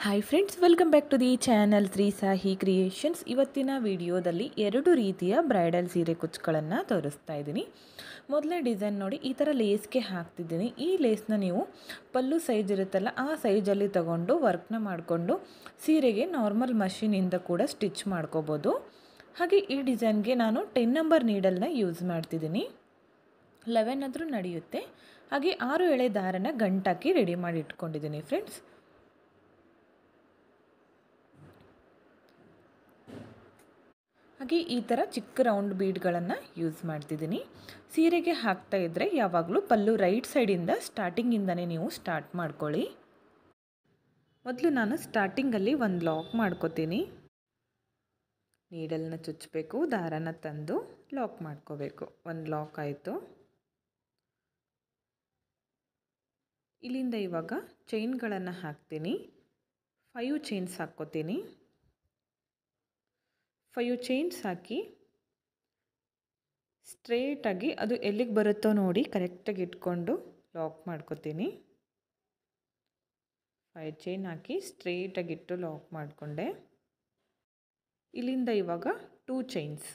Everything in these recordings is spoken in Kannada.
Hi friends, welcome back to the channel Shri Sahi creations. ಇವತ್ತಿನ ವಿಡಿಯೋದಲ್ಲಿ 2 ರೀತಿಯ ಬ್ರೈಡಲ್ ಸೀರೆ ಕುಚ್ಚುಗಳನ್ನು ತೋರಿಸ್ತಾ ಇದ್ದೀನಿ. ಮೊದಲನೇ ಡಿಸೈನ್ ನೋಡಿ, ಈ ಥರ ಲೇಸ್ಗೆ ಹಾಕ್ತಿದ್ದೀನಿ. ಈ ಲೇಸ್ನ ನೀವು ಪಲ್ಲು ಸೈಜ್ ಇರುತ್ತಲ್ಲ ಆ ಸೈಜಲ್ಲಿ ತಗೊಂಡು ವರ್ಕ್ನ ಮಾಡಿಕೊಂಡು ಸೀರೆಗೆ ನಾರ್ಮಲ್ ಮಷೀನಿಂದ ಕೂಡ ಸ್ಟಿಚ್ ಮಾಡ್ಕೋಬೋದು. ಹಾಗೆ ಈ ಡಿಸೈನ್ಗೆ ನಾನು 10 ನಂಬರ್ ನೀಡಲ್ನ ಯೂಸ್ ಮಾಡ್ತಿದ್ದೀನಿ. 11 ಆದರೂ ನಡೆಯುತ್ತೆ. ಹಾಗೆ 6 ಎಳೆ ದಾರನ ಗಂಟಾಕಿ ರೆಡಿ ಮಾಡಿ ಇಟ್ಕೊಂಡಿದ್ದೀನಿ ಫ್ರೆಂಡ್ಸ್. ಹಾಗೆ ಈ ಥರ ಚಿಕ್ಕ ರೌಂಡ್ ಬೀಡ್ಗಳನ್ನು ಯೂಸ್ ಮಾಡ್ತಿದ್ದೀನಿ. ಸೀರೆಗೆ ಹಾಕ್ತಾ ಇದ್ದರೆ ಯಾವಾಗಲೂ ಪಲ್ಲು ರೈಟ್ ಸೈಡಿಂದ ಸ್ಟಾರ್ಟಿಂಗಿಂದನೇ ನೀವು ಸ್ಟಾರ್ಟ್ ಮಾಡ್ಕೊಳ್ಳಿ. ಮೊದಲು ನಾನು ಸ್ಟಾರ್ಟಿಂಗಲ್ಲಿ ಒಂದು ಲಾಕ್ ಮಾಡ್ಕೋತೀನಿ. ನೀಡಲ್ನ ಚುಚ್ಚಬೇಕು, ದಾರನ ತಂದು ಲಾಕ್ ಮಾಡ್ಕೋಬೇಕು. ಒಂದು ಲಾಕ್ ಆಯಿತು. ಇಲ್ಲಿಂದ ಇವಾಗ ಚೈನ್ಗಳನ್ನು ಹಾಕ್ತೀನಿ. 5 ಚೈನ್ಸ್ ಹಾಕ್ಕೋತೀನಿ. 5 ಚೈನ್ಸ್ ಹಾಕಿ ಸ್ಟ್ರೇಟಾಗಿ ಅದು ಎಲ್ಲಿಗೆ ಬರುತ್ತೋ ನೋಡಿ ಕರೆಕ್ಟಾಗಿ ಇಟ್ಕೊಂಡು ಲಾಕ್ ಮಾಡ್ಕೋತೀನಿ. 5 ಚೈನ್ ಹಾಕಿ ಸ್ಟ್ರೇಟಾಗಿಟ್ಟು ಲಾಕ್ ಮಾಡಿಕೊಂಡೆ. ಇಲ್ಲಿಂದ ಇವಾಗ 2 ಚೈನ್ಸ್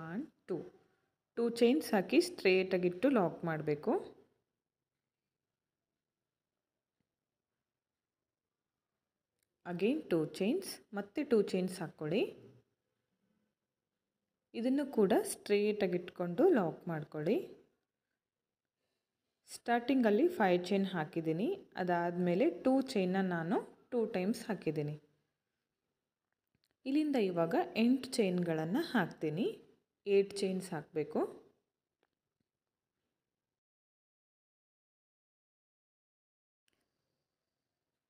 1 2 ಚೈನ್ಸ್ ಹಾಕಿ ಸ್ಟ್ರೇಟಾಗಿಟ್ಟು ಲಾಕ್ ಮಾಡಬೇಕು. ಅಗೇನ್ 2 ಚೈನ್ಸ್, ಮತ್ತೆ 2 ಚೈನ್ಸ್ ಹಾಕ್ಕೊಳ್ಳಿ. ಇದನ್ನು ಕೂಡ ಸ್ಟ್ರೇಟಾಗಿ ಇಟ್ಕೊಂಡು ಲಾಕ್ ಮಾಡ್ಕೊಳ್ಳಿ. ಸ್ಟಾರ್ಟಿಂಗಲ್ಲಿ 5 ಚೈನ್ ಹಾಕಿದ್ದೀನಿ. ಅದಾದಮೇಲೆ 2 ಚೈನ್ನ ನಾನು 2 ಟೈಮ್ಸ್ ಹಾಕಿದ್ದೀನಿ. ಇಲ್ಲಿಂದ ಇವಾಗ 8 ಚೈನ್ಗಳನ್ನು ಹಾಕ್ತೀನಿ. 8 ಚೈನ್ಸ್ ಹಾಕಬೇಕು.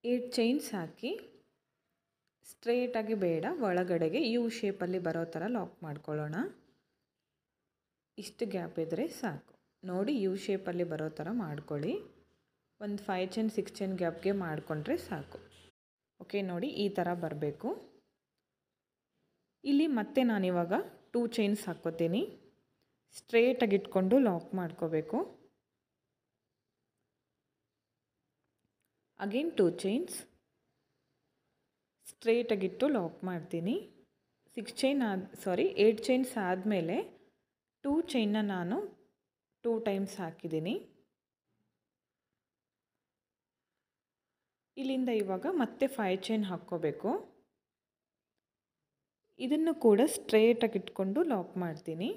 8 ಚೈನ್ಸ್ ಹಾಕಿ ಸ್ಟ್ರೇಟಾಗಿ ಬೇಡ, ಒಳಗಡೆಗೆ ಯು ಶೇಪಲ್ಲಿ ಬರೋ ಥರ ಲಾಕ್ ಮಾಡ್ಕೊಳ್ಳೋಣ. ಇಷ್ಟು ಗ್ಯಾಪ್ ಇದ್ದರೆ ಸಾಕು. ನೋಡಿ, ಯು ಶೇಪಲ್ಲಿ ಬರೋ ಥರ ಮಾಡ್ಕೊಳ್ಳಿ. ಒಂದು 5 ಚೈನ್ 6 ಚೈನ್ ಗ್ಯಾಪ್ಗೆ ಮಾಡಿಕೊಂಡ್ರೆ ಸಾಕು. ಓಕೆ, ನೋಡಿ ಈ ಥರ ಬರಬೇಕು. ಇಲ್ಲಿ ಮತ್ತೆ ನಾನಿವಾಗ 2 ಚೈನ್ಸ್ ಹಾಕ್ಕೋತೀನಿ. ಸ್ಟ್ರೇಟಾಗಿ ಇಟ್ಕೊಂಡು ಲಾಕ್ ಮಾಡ್ಕೋಬೇಕು. ಅಗೇನ್ 2 ಚೈನ್ಸ್ ಸ್ಟ್ರೇಟಾಗಿಟ್ಟು ಲಾಕ್ ಮಾಡ್ತೀನಿ. 8 ಚೈನ್ಸ್ ಆದಮೇಲೆ 2 ಚೈನ್ನ ನಾನು 2 ಟೈಮ್ಸ್ ಹಾಕಿದ್ದೀನಿ. ಇಲ್ಲಿಂದ ಇವಾಗ ಮತ್ತೆ 5 ಚೈನ್ ಹಾಕ್ಕೋಬೇಕು. ಇದನ್ನು ಕೂಡ ಸ್ಟ್ರೇಟಾಗಿ ಇಟ್ಕೊಂಡು ಲಾಕ್ ಮಾಡ್ತೀನಿ.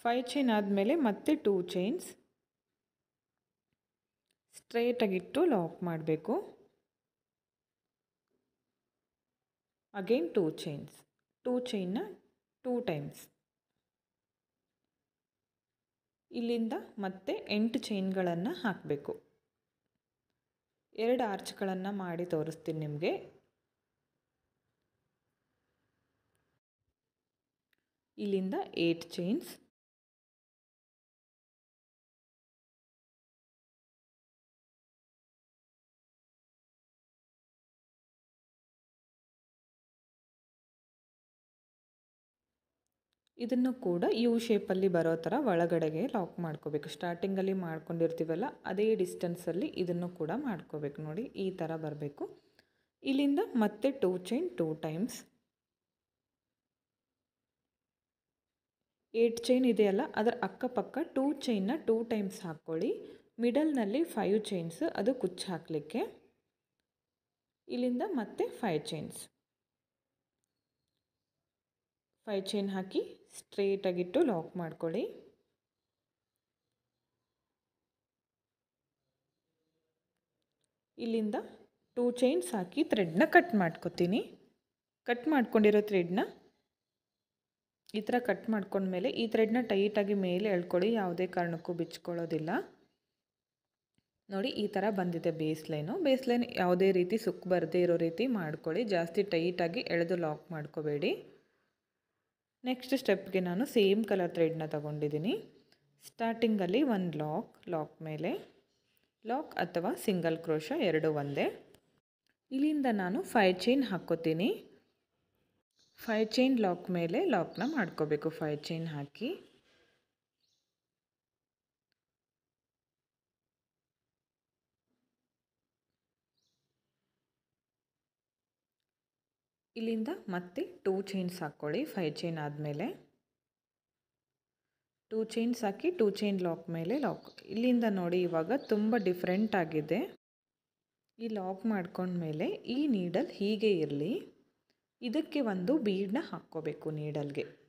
5 ಚೈನ್ ಆದಮೇಲೆ ಮತ್ತೆ 2 ಚೈನ್ಸ್ ಸ್ಟ್ರೇಟಾಗಿಟ್ಟು ಲಾಕ್ ಮಾಡಬೇಕು. Again 2 chains 2 ಚೈನ್ನ 2 times. ಇಲ್ಲಿಂದ ಮತ್ತೆ 8 ಚೈನ್ಗಳನ್ನು ಹಾಕಬೇಕು. 2 ಆರ್ಚ್ಗಳನ್ನು ಮಾಡಿ ತೋರಿಸ್ತೀನಿ ನಿಮಗೆ. ಇಲ್ಲಿಂದ 8 ಚೈನ್ಸ್, ಇದನ್ನು ಕೂಡ ಯು ಶೇಪಲ್ಲಿ ಬರೋ ಥರ ಒಳಗಡೆಗೆ ಲಾಕ್ ಮಾಡ್ಕೋಬೇಕು. ಸ್ಟಾರ್ಟಿಂಗಲ್ಲಿ ಮಾಡ್ಕೊಂಡಿರ್ತೀವಲ್ಲ ಅದೇ ಡಿಸ್ಟೆನ್ಸಲ್ಲಿ ಇದನ್ನು ಕೂಡ ಮಾಡ್ಕೋಬೇಕು. ನೋಡಿ ಈ ಥರ ಬರಬೇಕು. ಇಲ್ಲಿಂದ ಮತ್ತೆ 2 ಚೈನ್ 2 ಟೈಮ್ಸ್. 8 ಚೈನ್ ಇದೆಯಲ್ಲ ಅದರ ಅಕ್ಕಪಕ್ಕ 2 ಚೈನ್ನ 2 ಟೈಮ್ಸ್ ಹಾಕ್ಕೊಳ್ಳಿ. ಮಿಡಲ್ನಲ್ಲಿ 5 ಚೈನ್ಸ್, ಅದು ಕುಚ್ಚು ಹಾಕಲಿಕ್ಕೆ. ಇಲ್ಲಿಂದ ಮತ್ತೆ 5 ಚೈನ್ಸ್ 5 ಚೈನ್ ಹಾಕಿ ಸ್ಟ್ರೇಟಾಗಿಟ್ಟು ಲಾಕ್ ಮಾಡ್ಕೊಳ್ಳಿ. ಇಲ್ಲಿಂದ 2 ಚೈನ್ಸ್ ಹಾಕಿ ಥ್ರೆಡ್ನ ಕಟ್ ಮಾಡ್ಕೊತೀನಿ. ಕಟ್ ಮಾಡ್ಕೊಂಡಿರೋ ಥ್ರೆಡ್ನ ಈ ಥರ ಕಟ್ ಮಾಡ್ಕೊಂಡ್ಮೇಲೆ ಈ ಥ್ರೆಡ್ನ ಟೈಟಾಗಿ ಮೇಲೆ ಎಳ್ಕೊಳ್ಳಿ. ಯಾವುದೇ ಕಾರಣಕ್ಕೂ ಬಿಚ್ಕೊಳ್ಳೋದಿಲ್ಲ. ನೋಡಿ ಈ ಥರ ಬಂದಿದೆ ಬೇಸ್ ಲೈನ್ ಯಾವುದೇ ರೀತಿ ಸುಕ್ಕು ಬರದೇ ಇರೋ ರೀತಿ ಮಾಡ್ಕೊಳ್ಳಿ. ಜಾಸ್ತಿ ಟೈಟಾಗಿ ಎಳೆದು ಲಾಕ್ ಮಾಡ್ಕೋಬೇಡಿ. ನೆಕ್ಸ್ಟ್ ಸ್ಟೆಪ್ಗೆ ನಾನು ಸೇಮ್ ಕಲರ್ ಥ್ರೆಡ್ನ ತಗೊಂಡಿದ್ದೀನಿ. ಸ್ಟಾರ್ಟಿಂಗಲ್ಲಿ ಒಂದು ಲಾಕ್ ಮೇಲೆ ಲಾಕ್ ಅಥವಾ ಸಿಂಗಲ್ ಕ್ರೋಶ ಎರಡು ಒಂದೇ. ಇಲ್ಲಿಂದ ನಾನು 5 ಚೈನ್ ಹಾಕ್ಕೋತೀನಿ. 5 ಚೈನ್ ಲಾಕ್ ಮೇಲೆ ಲಾಕ್ನ ಮಾಡ್ಕೋಬೇಕು. 5 ಚೈನ್ ಹಾಕಿ ಇಲ್ಲಿಂದ ಮತ್ತೆ 2 ಚೈನ್ಸ್ ಹಾಕ್ಕೊಳ್ಳಿ. 5 ಚೈನ್ ಆದಮೇಲೆ 2 ಚೈನ್ಸ್ ಹಾಕಿ 2 ಚೈನ್ ಲಾಕ್ ಮೇಲೆ ಲಾಕ್. ಇಲ್ಲಿಂದ ನೋಡಿ ಇವಾಗ ತುಂಬ ಡಿಫ್ರೆಂಟ್ ಆಗಿದೆ. ಈ ಲಾಕ್ ಮಾಡ್ಕೊಂಡ್ಮೇಲೆ ಈ ನೀಡಲ್ ಹೀಗೆ ಇರಲಿ. ಇದಕ್ಕೆ ಒಂದು ಬೀಡನ್ನ ಹಾಕ್ಕೋಬೇಕು.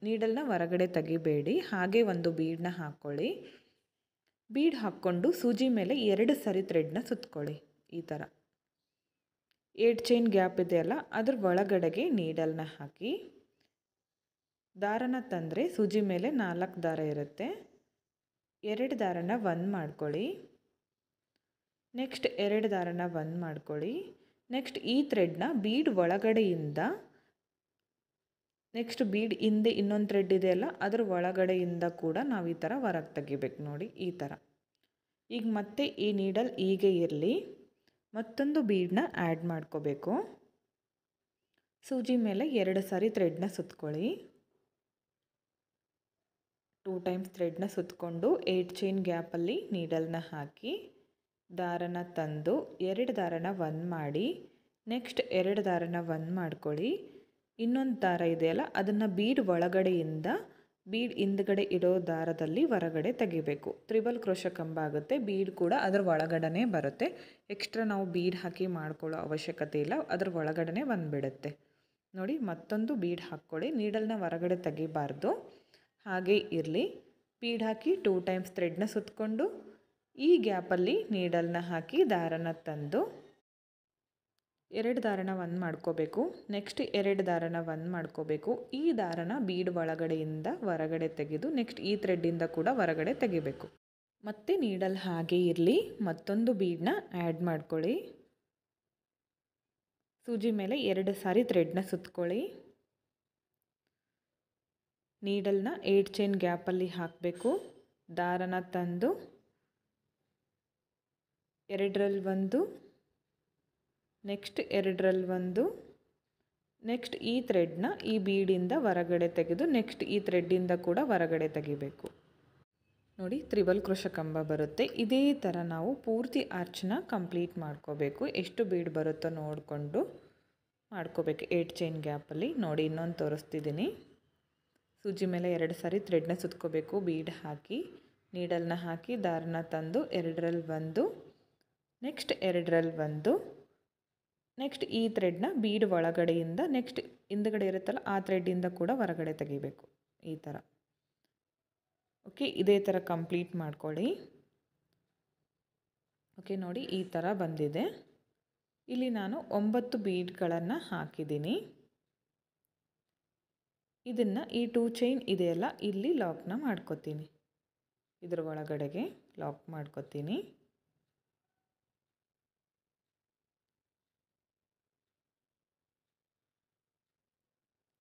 ನೀಡಲ್ನ ಹೊರಗಡೆ ತೆಗಿಬೇಡಿ, ಹಾಗೆ ಒಂದು ಬೀಡನ್ನ ಹಾಕ್ಕೊಳ್ಳಿ. ಬೀಡ್ ಹಾಕ್ಕೊಂಡು ಸೂಜಿ ಮೇಲೆ 2 ಸರಿ ಥ್ರೆಡ್ನ ಸುತ್ಕೊಳ್ಳಿ. ಈ ಥರ 8 ಚೈನ್ ಗ್ಯಾಪ್ ಇದೆಯಲ್ಲ ಅದ್ರ ಒಳಗಡೆಗೆ ನೀಡಲ್ನ ಹಾಕಿ ದಾರನ ತಂದರೆ ಸೂಜಿ ಮೇಲೆ 4 ದಾರ ಇರುತ್ತೆ. 2 ದಾರನ 1 ಮಾಡ್ಕೊಳ್ಳಿ. ನೆಕ್ಸ್ಟ್ 2 ದಾರನ 1 ಮಾಡ್ಕೊಳ್ಳಿ. ನೆಕ್ಸ್ಟ್ ಈ ಥ್ರೆಡ್ನ ಬೀಡ್ ಒಳಗಡೆಯಿಂದ ನೆಕ್ಸ್ಟ್ ಬೀಡ್ ಹಿಂದೆ ಇನ್ನೊಂದು ಥ್ರೆಡ್ ಇದೆಯಲ್ಲ ಅದ್ರ ಒಳಗಡೆಯಿಂದ ಕೂಡ ನಾವು ಈ ಥರ ಹೊರಗೆ ತೆಗಿಬೇಕು. ನೋಡಿ ಈ ಥರ. ಈಗ ಮತ್ತೆ ಈ ನೀಡಲ್ ಹೀಗೆ ಇರಲಿ. ಮತ್ತೊಂದು ಬೀಡನ್ನ ಆ್ಯಡ್ ಮಾಡ್ಕೋಬೇಕು. ಸೂಜಿ ಮೇಲೆ 2 ಸಾರಿ ಥ್ರೆಡ್ನ ಸುತ್ಕೊಳ್ಳಿ. 2 ಟೈಮ್ಸ್ ಥ್ರೆಡ್ನ ಸುತ್ತಕೊಂಡು 8 ಚೈನ್ ಗ್ಯಾಪಲ್ಲಿ ನೀಡಲ್ನ ಹಾಕಿ ದಾರನ ತಂದು 2 ದಾರನ 1 ಮಾಡಿ ನೆಕ್ಸ್ಟ್ 2 ದಾರನ 1 ಮಾಡ್ಕೊಳ್ಳಿ. ಇನ್ನೊಂದು ದಾರ ಇದೆಯಲ್ಲ ಅದನ್ನು ಬೀಡ್ ಒಳಗಡೆಯಿಂದ ಬೀಡ್ ಹಿಂದ್ಗಡೆ ಇಡೋ ದಾರದಲ್ಲಿ ಹೊರಗಡೆ ತೆಗಿಬೇಕು. ತ್ರಿಬಲ್ ಕ್ರೋಶ ಕಂಬ ಆಗುತ್ತೆ. ಬೀಡ್ ಕೂಡ ಅದರ ಒಳಗಡೆ ಬರುತ್ತೆ. ಎಕ್ಸ್ಟ್ರಾ ನಾವು ಬೀಡ್ ಹಾಕಿ ಮಾಡ್ಕೊಳ್ಳೋ ಅವಶ್ಯಕತೆ ಇಲ್ಲ, ಅದ್ರ ಒಳಗಡೆ ಬಂದುಬಿಡುತ್ತೆ. ನೋಡಿ ಮತ್ತೊಂದು ಬೀಡ್ ಹಾಕ್ಕೊಳ್ಳಿ. ನೀಡಲ್ನ ಹೊರಗಡೆ ತೆಗಿಬಾರ್ದು, ಹಾಗೆ ಇರಲಿ. ಬೀಡ್ ಹಾಕಿ 2 ಟೈಮ್ಸ್ ಥ್ರೆಡ್ನ ಸುತ್ತಕೊಂಡು ಈ ಗ್ಯಾಪಲ್ಲಿ ನೀಡಲ್ನ ಹಾಕಿ ದಾರನ ತಂದು 2 ದಾರನ 1 ಮಾಡ್ಕೋಬೇಕು. ನೆಕ್ಸ್ಟ್ 2 ದಾರನ 1 ಮಾಡ್ಕೋಬೇಕು. ಈ ದಾರನ ಬೀಡ್ ಒಳಗಡೆಯಿಂದ ಹೊರಗಡೆ ತೆಗೆದು ನೆಕ್ಸ್ಟ್ ಈ ಥ್ರೆಡ್ಡಿಂದ ಕೂಡ ಹೊರಗಡೆ ತೆಗಿಬೇಕು. ಮತ್ತು ನೀಡಲ್ ಹಾಗೆ ಇರಲಿ. ಮತ್ತೊಂದು ಬೀಡನ್ನ ಆ್ಯಡ್ ಮಾಡ್ಕೊಳ್ಳಿ. ಸೂಜಿ ಮೇಲೆ 2 ಸಾರಿ ಥ್ರೆಡ್ನ ಸುತ್ಕೊಳ್ಳಿ. ನೀಡಲ್ನ 8 ಚೈನ್ ಗ್ಯಾಪಲ್ಲಿ ಹಾಕಬೇಕು. ದಾರನ ತಂದು 2ರಲ್ಲಿ 1 ನೆಕ್ಸ್ಟ್ 2ರಲ್ಲಿ 1 ನೆಕ್ಸ್ಟ್ ಈ ಥ್ರೆಡ್ನ ಈ ಬೀಡಿಂದ ಹೊರಗಡೆ ತೆಗೆದು ನೆಕ್ಸ್ಟ್ ಈ ಥ್ರೆಡ್ಡಿಂದ ಕೂಡ ಹೊರಗಡೆ ತೆಗಿಬೇಕು. ನೋಡಿ ತ್ರಿಬಲ್ ಕ್ರೋಶ ಕಂಬ ಬರುತ್ತೆ. ಇದೇ ಥರ ನಾವು ಪೂರ್ತಿ ಆರ್ಚನ್ನ ಕಂಪ್ಲೀಟ್ ಮಾಡ್ಕೋಬೇಕು. ಎಷ್ಟು ಬೀಡ್ ಬರುತ್ತೋ ನೋಡಿಕೊಂಡು ಮಾಡ್ಕೋಬೇಕು 8 ಚೈನ್ ಗ್ಯಾಪಲ್ಲಿ. ನೋಡಿ ಇನ್ನೊಂದು ತೋರಿಸ್ತಿದ್ದೀನಿ. ಸೂಜಿ ಮೇಲೆ 2 ಸಾರಿ ಥ್ರೆಡ್ನ ಸುತ್ಕೋಬೇಕು. ಬೀಡ್ ಹಾಕಿ ನೀಡಲ್ನ ಹಾಕಿ ದಾರನ ತಂದು 2ರಲ್ಲಿ 1 ನೆಕ್ಸ್ಟ್ 2ರಲ್ಲಿ 1 ನೆಕ್ಸ್ಟ್ ಈ ಥ್ರೆಡ್ನ ಬೀಡ್ ಒಳಗಡೆಯಿಂದ ನೆಕ್ಸ್ಟ್ ಹಿಂದ್ಗಡೆ ಇರುತ್ತಲ್ಲ ಆ ಥ್ರೆಡ್ಡಿಂದ ಕೂಡ ಹೊರಗಡೆ ತೆಗಿಬೇಕು. ಈ ಥರ. ಓಕೆ, ಇದೇ ಥರ ಕಂಪ್ಲೀಟ್ ಮಾಡ್ಕೊಳ್ಳಿ. ಓಕೆ ನೋಡಿ ಈ ಥರ ಬಂದಿದೆ. ಇಲ್ಲಿ ನಾನು 9 ಬೀಡ್ಗಳನ್ನು ಹಾಕಿದ್ದೀನಿ. ಇದನ್ನು ಈ 2 ಚೈನ್ ಇದೆಯಲ್ಲ ಇಲ್ಲಿ ಲಾಕ್ನ ಮಾಡ್ಕೊತೀನಿ. ಇದ್ರ ಒಳಗಡೆಗೆ ಲಾಕ್ ಮಾಡ್ಕೊತೀನಿ.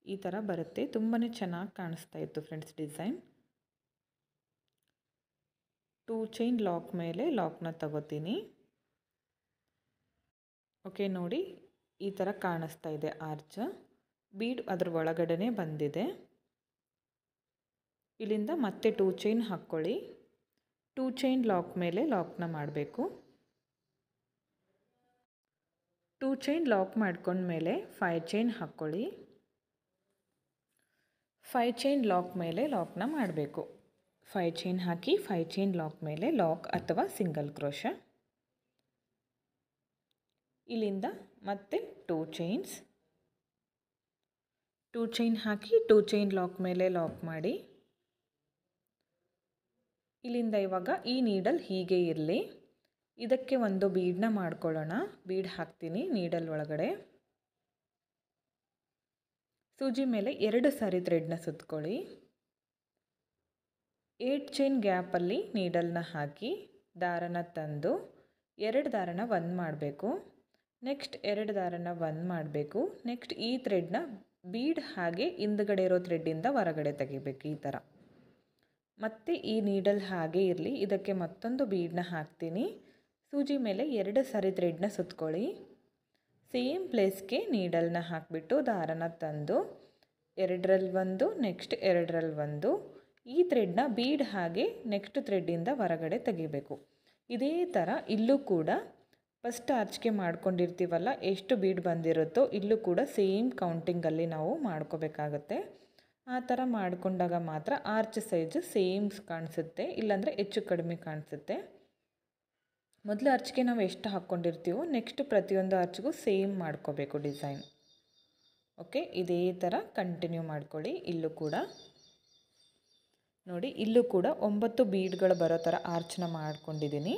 ಈ ಥರ ಬರುತ್ತೆ. ತುಂಬಾ ಚೆನ್ನಾಗಿ ಕಾಣಿಸ್ತಾ ಇತ್ತು ಫ್ರೆಂಡ್ಸ್ ಡಿಸೈನ್. 2 ಚೈನ್ ಲಾಕ್ ಮೇಲೆ ಲಾಕ್ನ ತಗೋತೀನಿ. ಓಕೆ ನೋಡಿ ಈ ಥರ ಕಾಣಿಸ್ತಾ ಇದೆ ಆರ್ಚ್. ಬೀಡ್ ಅದ್ರ ಒಳಗಡೆ ಬಂದಿದೆ. ಇಲ್ಲಿಂದ ಮತ್ತೆ 2 ಚೈನ್ ಹಾಕ್ಕೊಳ್ಳಿ. 2 ಚೈನ್ ಲಾಕ್ ಮೇಲೆ ಲಾಕ್ನ ಮಾಡಬೇಕು. 2 ಚೈನ್ ಲಾಕ್ ಮಾಡ್ಕೊಂಡ್ಮೇಲೆ 5 ಚೈನ್ ಹಾಕ್ಕೊಳ್ಳಿ. 5 ಚೈನ್ ಲಾಕ್ ಮೇಲೆ ಲಾಕ್ನ ಮಾಡಬೇಕು. 5 ಚೈನ್ ಹಾಕಿ 5 ಚೈನ್ ಲಾಕ್ ಮೇಲೆ ಲಾಕ್ ಅಥವಾ ಸಿಂಗಲ್ ಕ್ರೋಶ. ಇಲ್ಲಿಂದ ಮತ್ತೆ 2 ಚೈನ್ಸ್ 2 ಚೈನ್ ಹಾಕಿ 2 ಚೈನ್ ಲಾಕ್ ಮೇಲೆ ಲಾಕ್ ಮಾಡಿ. ಇಲ್ಲಿಂದ ಇವಾಗ ಈ ನೀಡಲ್ ಹೀಗೆ ಇರಲಿ. ಇದಕ್ಕೆ ಒಂದು ಬೀಡನ್ನ ಮಾಡ್ಕೊಳ್ಳೋಣ. ಬೀಡ್ ಹಾಕ್ತೀನಿ ನೀಡಲ್ ಒಳಗಡೆ. ಸೂಜಿ ಮೇಲೆ 2 ಸಾರಿ ಥ್ರೆಡ್ನ ಸುತ್ಕೊಳ್ಳಿ. 8 ಚೈನ್ ಗ್ಯಾಪಲ್ಲಿ ನೀಡಲ್ನ ಹಾಕಿ ದಾರನ ತಂದು 2 ದಾರನ 1 ಮಾಡಬೇಕು. ನೆಕ್ಸ್ಟ್ 2 ದಾರನ 1 ಮಾಡಬೇಕು. ನೆಕ್ಸ್ಟ್ ಈ ಥ್ರೆಡ್ನ ಬೀಡ್ ಹಾಗೆ ಹಿಂದ್ಗಡೆ ಇರೋ ಥ್ರೆಡ್ಡಿಂದ ಹೊರಗಡೆ ತೆಗಿಬೇಕು. ಈ ಥರ. ಮತ್ತು ಈ ನೀಡಲ್ ಹಾಗೆ ಇರಲಿ. ಇದಕ್ಕೆ ಮತ್ತೊಂದು ಬೀಡನ್ನ ಹಾಕ್ತೀನಿ. ಸೂಜಿ ಮೇಲೆ 2 ಸಾರಿ ಥ್ರೆಡ್ನ ಸುತ್ಕೊಳ್ಳಿ. ಸೇಮ್ ಪ್ಲೇಸ್ಗೆ ನೀಡಲ್ನ ಹಾಕಿಬಿಟ್ಟು ದಾರನ ತಂದು 2ರಲ್ಲಿ 1 ನೆಕ್ಸ್ಟ್ 2ರಲ್ಲಿ 1 ಈ ಥ್ರೆಡ್ನ ಬೀಡ್ ಹಾಗೆ ನೆಕ್ಸ್ಟ್ ಥ್ರೆಡ್ಡಿಂದ ಹೊರಗಡೆ ತೆಗಿಬೇಕು. ಇದೇ ಥರ ಇಲ್ಲೂ ಕೂಡ ಫಸ್ಟ್ ಆರ್ಚ್ಗೆ ಮಾಡ್ಕೊಂಡಿರ್ತೀವಲ್ಲ, ಎಷ್ಟು ಬೀಡ್ ಬಂದಿರುತ್ತೋ ಇಲ್ಲೂ ಕೂಡ ಸೇಮ್ ಕೌಂಟಿಂಗಲ್ಲಿ ನಾವು ಮಾಡ್ಕೋಬೇಕಾಗತ್ತೆ. ಆ ಥರ ಮಾಡಿಕೊಂಡಾಗ ಮಾತ್ರ ಆರ್ಚ್ ಸೈಜು ಸೇಮ್ ಕಾಣಿಸುತ್ತೆ, ಇಲ್ಲಾಂದರೆ ಹೆಚ್ಚು ಕಡಿಮೆ ಕಾಣಿಸುತ್ತೆ. ಮೊದಲು ಆರ್ಚ್ಗೆ ನಾವು ಎಷ್ಟು ಹಾಕ್ಕೊಂಡಿರ್ತೀವೋ ನೆಕ್ಸ್ಟ್ ಪ್ರತಿಯೊಂದು ಆರ್ಚ್ಗೂ ಸೇಮ್ ಮಾಡ್ಕೋಬೇಕು ಡಿಸೈನ್. ಓಕೆ, ಇದೇ ಥರ ಕಂಟಿನ್ಯೂ ಮಾಡ್ಕೊಳ್ಳಿ. ಇಲ್ಲೂ ಕೂಡ ನೋಡಿ, ಇಲ್ಲೂ ಕೂಡ 9 ಬೀಡ್ಗಳು ಬರೋ ಥರ ಆರ್ಚ್ನ ಮಾಡ್ಕೊಂಡಿದ್ದೀನಿ.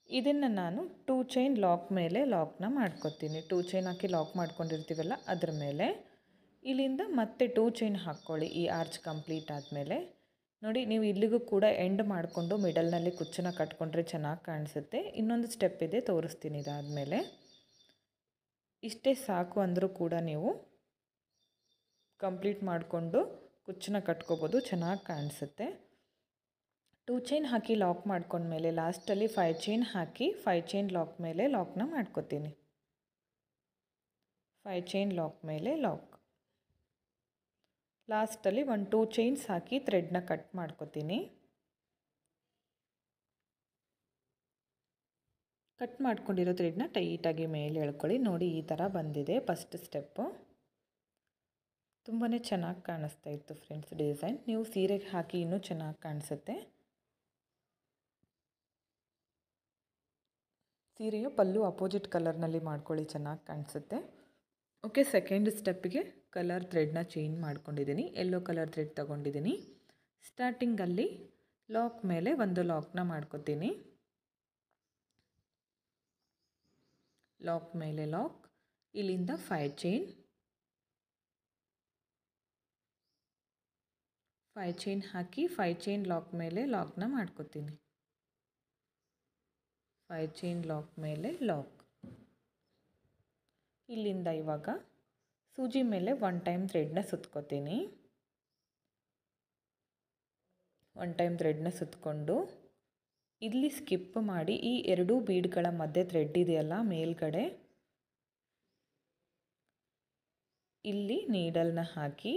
ಇದನ್ನು ನಾನು 2 ಚೈನ್ ಲಾಕ್ ಮೇಲೆ ಲಾಕ್ನ ಮಾಡ್ಕೊತೀನಿ. 2 ಚೈನ್ ಹಾಕಿ ಲಾಕ್ ಮಾಡ್ಕೊಂಡಿರ್ತೀವಲ್ಲ ಅದ್ರ ಮೇಲೆ ಇಲ್ಲಿಂದ ಮತ್ತೆ 2 ಚೈನ್ ಹಾಕ್ಕೊಳ್ಳಿ. ಈ ಆರ್ಚ್ ಕಂಪ್ಲೀಟ್ ಆದಮೇಲೆ ನೋಡಿ, ನೀವು ಇಲ್ಲಿಗೂ ಕೂಡ ಎಂಡ್ ಮಾಡಿಕೊಂಡು ಮಿಡಲ್ನಲ್ಲಿ ಕುಚ್ಚನ್ನ ಕಟ್ಕೊಂಡ್ರೆ ಚೆನ್ನಾಗಿ ಕಾಣಿಸುತ್ತೆ. ಇನ್ನೊಂದು ಸ್ಟೆಪ್ ಇದೆ, ತೋರಿಸ್ತೀನಿ. ಇದಾದಮೇಲೆ ಇಷ್ಟೇ ಸಾಕು ಅಂದರೂ ಕೂಡ ನೀವು ಕಂಪ್ಲೀಟ್ ಮಾಡಿಕೊಂಡು ಕುಚ್ಚನ್ನ ಕಟ್ಕೋಬೋದು, ಚೆನ್ನಾಗಿ ಕಾಣಿಸುತ್ತೆ. 2 ಚೈನ್ ಹಾಕಿ ಲಾಕ್ ಮಾಡ್ಕೊಂಡ್ಮೇಲೆ ಲಾಸ್ಟಲ್ಲಿ 5 ಚೈನ್ ಹಾಕಿ 5 ಚೈನ್ ಲಾಕ್ ಮೇಲೆ ಲಾಕ್ನ ಮಾಡ್ಕೋತೀನಿ. 5 ಚೈನ್ ಲಾಕ್ ಮೇಲೆ ಲಾಕ್. ಲಾಸ್ಟಲ್ಲಿ 1-2 ಚೈನ್ಸ್ ಹಾಕಿ ಥ್ರೆಡ್ನ ಕಟ್ ಮಾಡ್ಕೋತೀನಿ. ಕಟ್ ಮಾಡ್ಕೊಂಡಿರೋ ಥ್ರೆಡ್ನ ಟೈಟಾಗಿ ಮೇಲೆ ಎಳ್ಕೊಳ್ಳಿ. ನೋಡಿ, ಈ ಥರ ಬಂದಿದೆ ಫಸ್ಟ್ ಸ್ಟೆಪ್ಪು. ತುಂಬಾ ಚೆನ್ನಾಗಿ ಕಾಣಿಸ್ತಾ ಇತ್ತು ಫ್ರೆಂಡ್ಸ್ ಡಿಸೈನ್. ನೀವು ಸೀರೆಗೆ ಹಾಕಿ ಇನ್ನೂ ಚೆನ್ನಾಗಿ ಕಾಣಿಸುತ್ತೆ. ಸೀರೆಯ ಪಲ್ಲು ಅಪೋಸಿಟ್ ಕಲರ್ನಲ್ಲಿ ಮಾಡ್ಕೊಳ್ಳಿ, ಚೆನ್ನಾಗಿ ಕಾಣಿಸುತ್ತೆ. ಓಕೆ, ಸೆಕೆಂಡ್ ಸ್ಟೆಪ್ಪಿಗೆ ಕಲರ್ ಥ್ರೆಡ್ನ ಚೇಂಜ್ ಮಾಡ್ಕೊಂಡಿದ್ದೀನಿ. ಯೆಲ್ಲೋ ಕಲರ್ ಥ್ರೆಡ್ ತೊಗೊಂಡಿದ್ದೀನಿ. ಸ್ಟಾರ್ಟಿಂಗಲ್ಲಿ ಲಾಕ್ ಮೇಲೆ ಒಂದು ಲಾಕ್ನ ಮಾಡ್ಕೋತೀನಿ. ಲಾಕ್ ಮೇಲೆ ಲಾಕ್, ಇಲ್ಲಿಂದ 5 ಚೈನ್, 5 ಚೈನ್ ಹಾಕಿ 5 ಚೈನ್ ಲಾಕ್ ಮೇಲೆ ಲಾಕ್ನ ಮಾಡ್ಕೋತೀನಿ. 5 ಚೈನ್ ಲಾಕ್ ಮೇಲೆ ಲಾಕ್. ಇಲ್ಲಿಂದ ಇವಾಗ ಸೂಜಿ ಮೇಲೆ 1 ಟೈಮ್ ಥ್ರೆಡ್ನ ಸುತ್ಕೋತೀನಿ. 1 ಟೈಮ್ ಥ್ರೆಡ್ನ ಸುತ್ತಕೊಂಡು ಇಲ್ಲಿ ಸ್ಕಿಪ್ ಮಾಡಿ ಈ 2 ಬೀಡ್ಗಳ ಮಧ್ಯೆ ಥ್ರೆಡ್ ಇದೆಯಲ್ಲ ಮೇಲ್ಗಡೆ, ಇಲ್ಲಿ ನೀಡಲ್ನ ಹಾಕಿ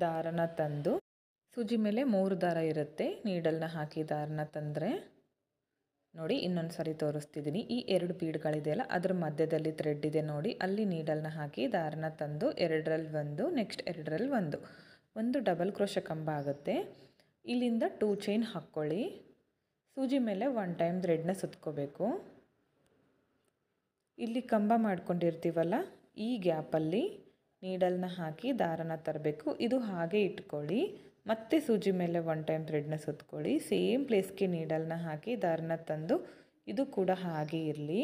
ದಾರನ ತಂದು, ಸೂಜಿ ಮೇಲೆ 3 ದಾರ ಇರುತ್ತೆ, ನೀಡಲ್ನ ಹಾಕಿ ದಾರನ ತಂದರೆ ನೋಡಿ, ಇನ್ನೊಂದು ಸಾರಿ ತೋರಿಸ್ತಿದ್ದೀನಿ. ಈ 2 ಬೀಡ್ಗಳಿದೆಯಲ್ಲ ಅದ್ರ ಮಧ್ಯದಲ್ಲಿ ಥ್ರೆಡ್ ಇದೆ ನೋಡಿ, ಅಲ್ಲಿ ನೀಡಲ್ನ ಹಾಕಿ ದಾರನ ತಂದು 2ರಲ್ಲಿ ಒಂದು, ನೆಕ್ಸ್ಟ್ 2ರಲ್ಲಿ ಒಂದು ಡಬಲ್ ಕ್ರೋಶೆ ಕಂಬ ಆಗುತ್ತೆ. ಇಲ್ಲಿಂದ 2 ಚೈನ್ ಹಾಕ್ಕೊಳ್ಳಿ. ಸೂಜಿ ಮೇಲೆ 1 ಟೈಮ್ ಥ್ರೆಡ್ನ ಸುತ್ಕೋಬೇಕು. ಇಲ್ಲಿ ಕಂಬ ಮಾಡ್ಕೊಂಡಿರ್ತೀವಲ್ಲ ಈ ಗ್ಯಾಪಲ್ಲಿ ನೀಡಲ್ನ ಹಾಕಿ ದಾರನ ತರಬೇಕು. ಇದು ಹಾಗೆ ಇಟ್ಕೊಳ್ಳಿ. ಮತ್ತೆ ಸೂಜಿ ಮೇಲೆ 1 ಟೈಮ್ ಥ್ರೆಡ್ನ ಸುತ್ಕೊಳ್ಳಿ. ಸೇಮ್ ಪ್ಲೇಸ್ಗೆ ನೀಡಲ್ನ ಹಾಕಿ ದಾರನ ತಂದು ಇದು ಕೂಡ ಹಾಗೆ ಇರಲಿ.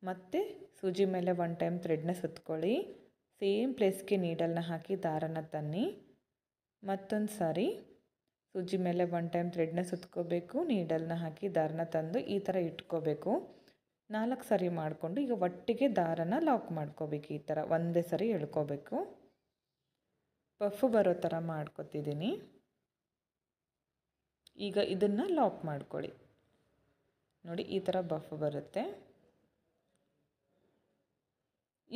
ಮತ್ತೆ ಸೂಜಿ ಮೇಲೆ 1 ಟೈಮ್ ಥ್ರೆಡ್ನ ಸುತ್ಕೊಳ್ಳಿ. ಸೇಮ್ ಪ್ಲೇಸ್ಗೆ ನೀಡಲ್ನ ಹಾಕಿ ದಾರನ ತನ್ನಿ. ಮತ್ತೊಂದು ಸಾರಿ ಸೂಜಿ ಮೇಲೆ 1 ಟೈಮ್ ಥ್ರೆಡ್ನ ಸುತ್ಕೋಬೇಕು, ನೀಡಲ್ನ ಹಾಕಿ ದಾರನ ತಂದು ಈ ಥರ ಇಟ್ಕೋಬೇಕು. 4 ಸರಿ ಮಾಡಿಕೊಂಡು ಈಗ ಒಟ್ಟಿಗೆ ದಾರನ ಲಾಕ್ ಮಾಡ್ಕೋಬೇಕು. ಈ ಥರ ಒಂದೇ ಸರಿ ಎಳ್ಕೋಬೇಕು. ಪಫ್ ಬರೋ ಥರ ಮಾಡ್ಕೊತಿದ್ದೀನಿ. ಈಗ ಇದನ್ನು ಲಾಕ್ ಮಾಡ್ಕೊಳ್ಳಿ. ನೋಡಿ, ಈ ಥರ ಬಫ್ ಬರುತ್ತೆ.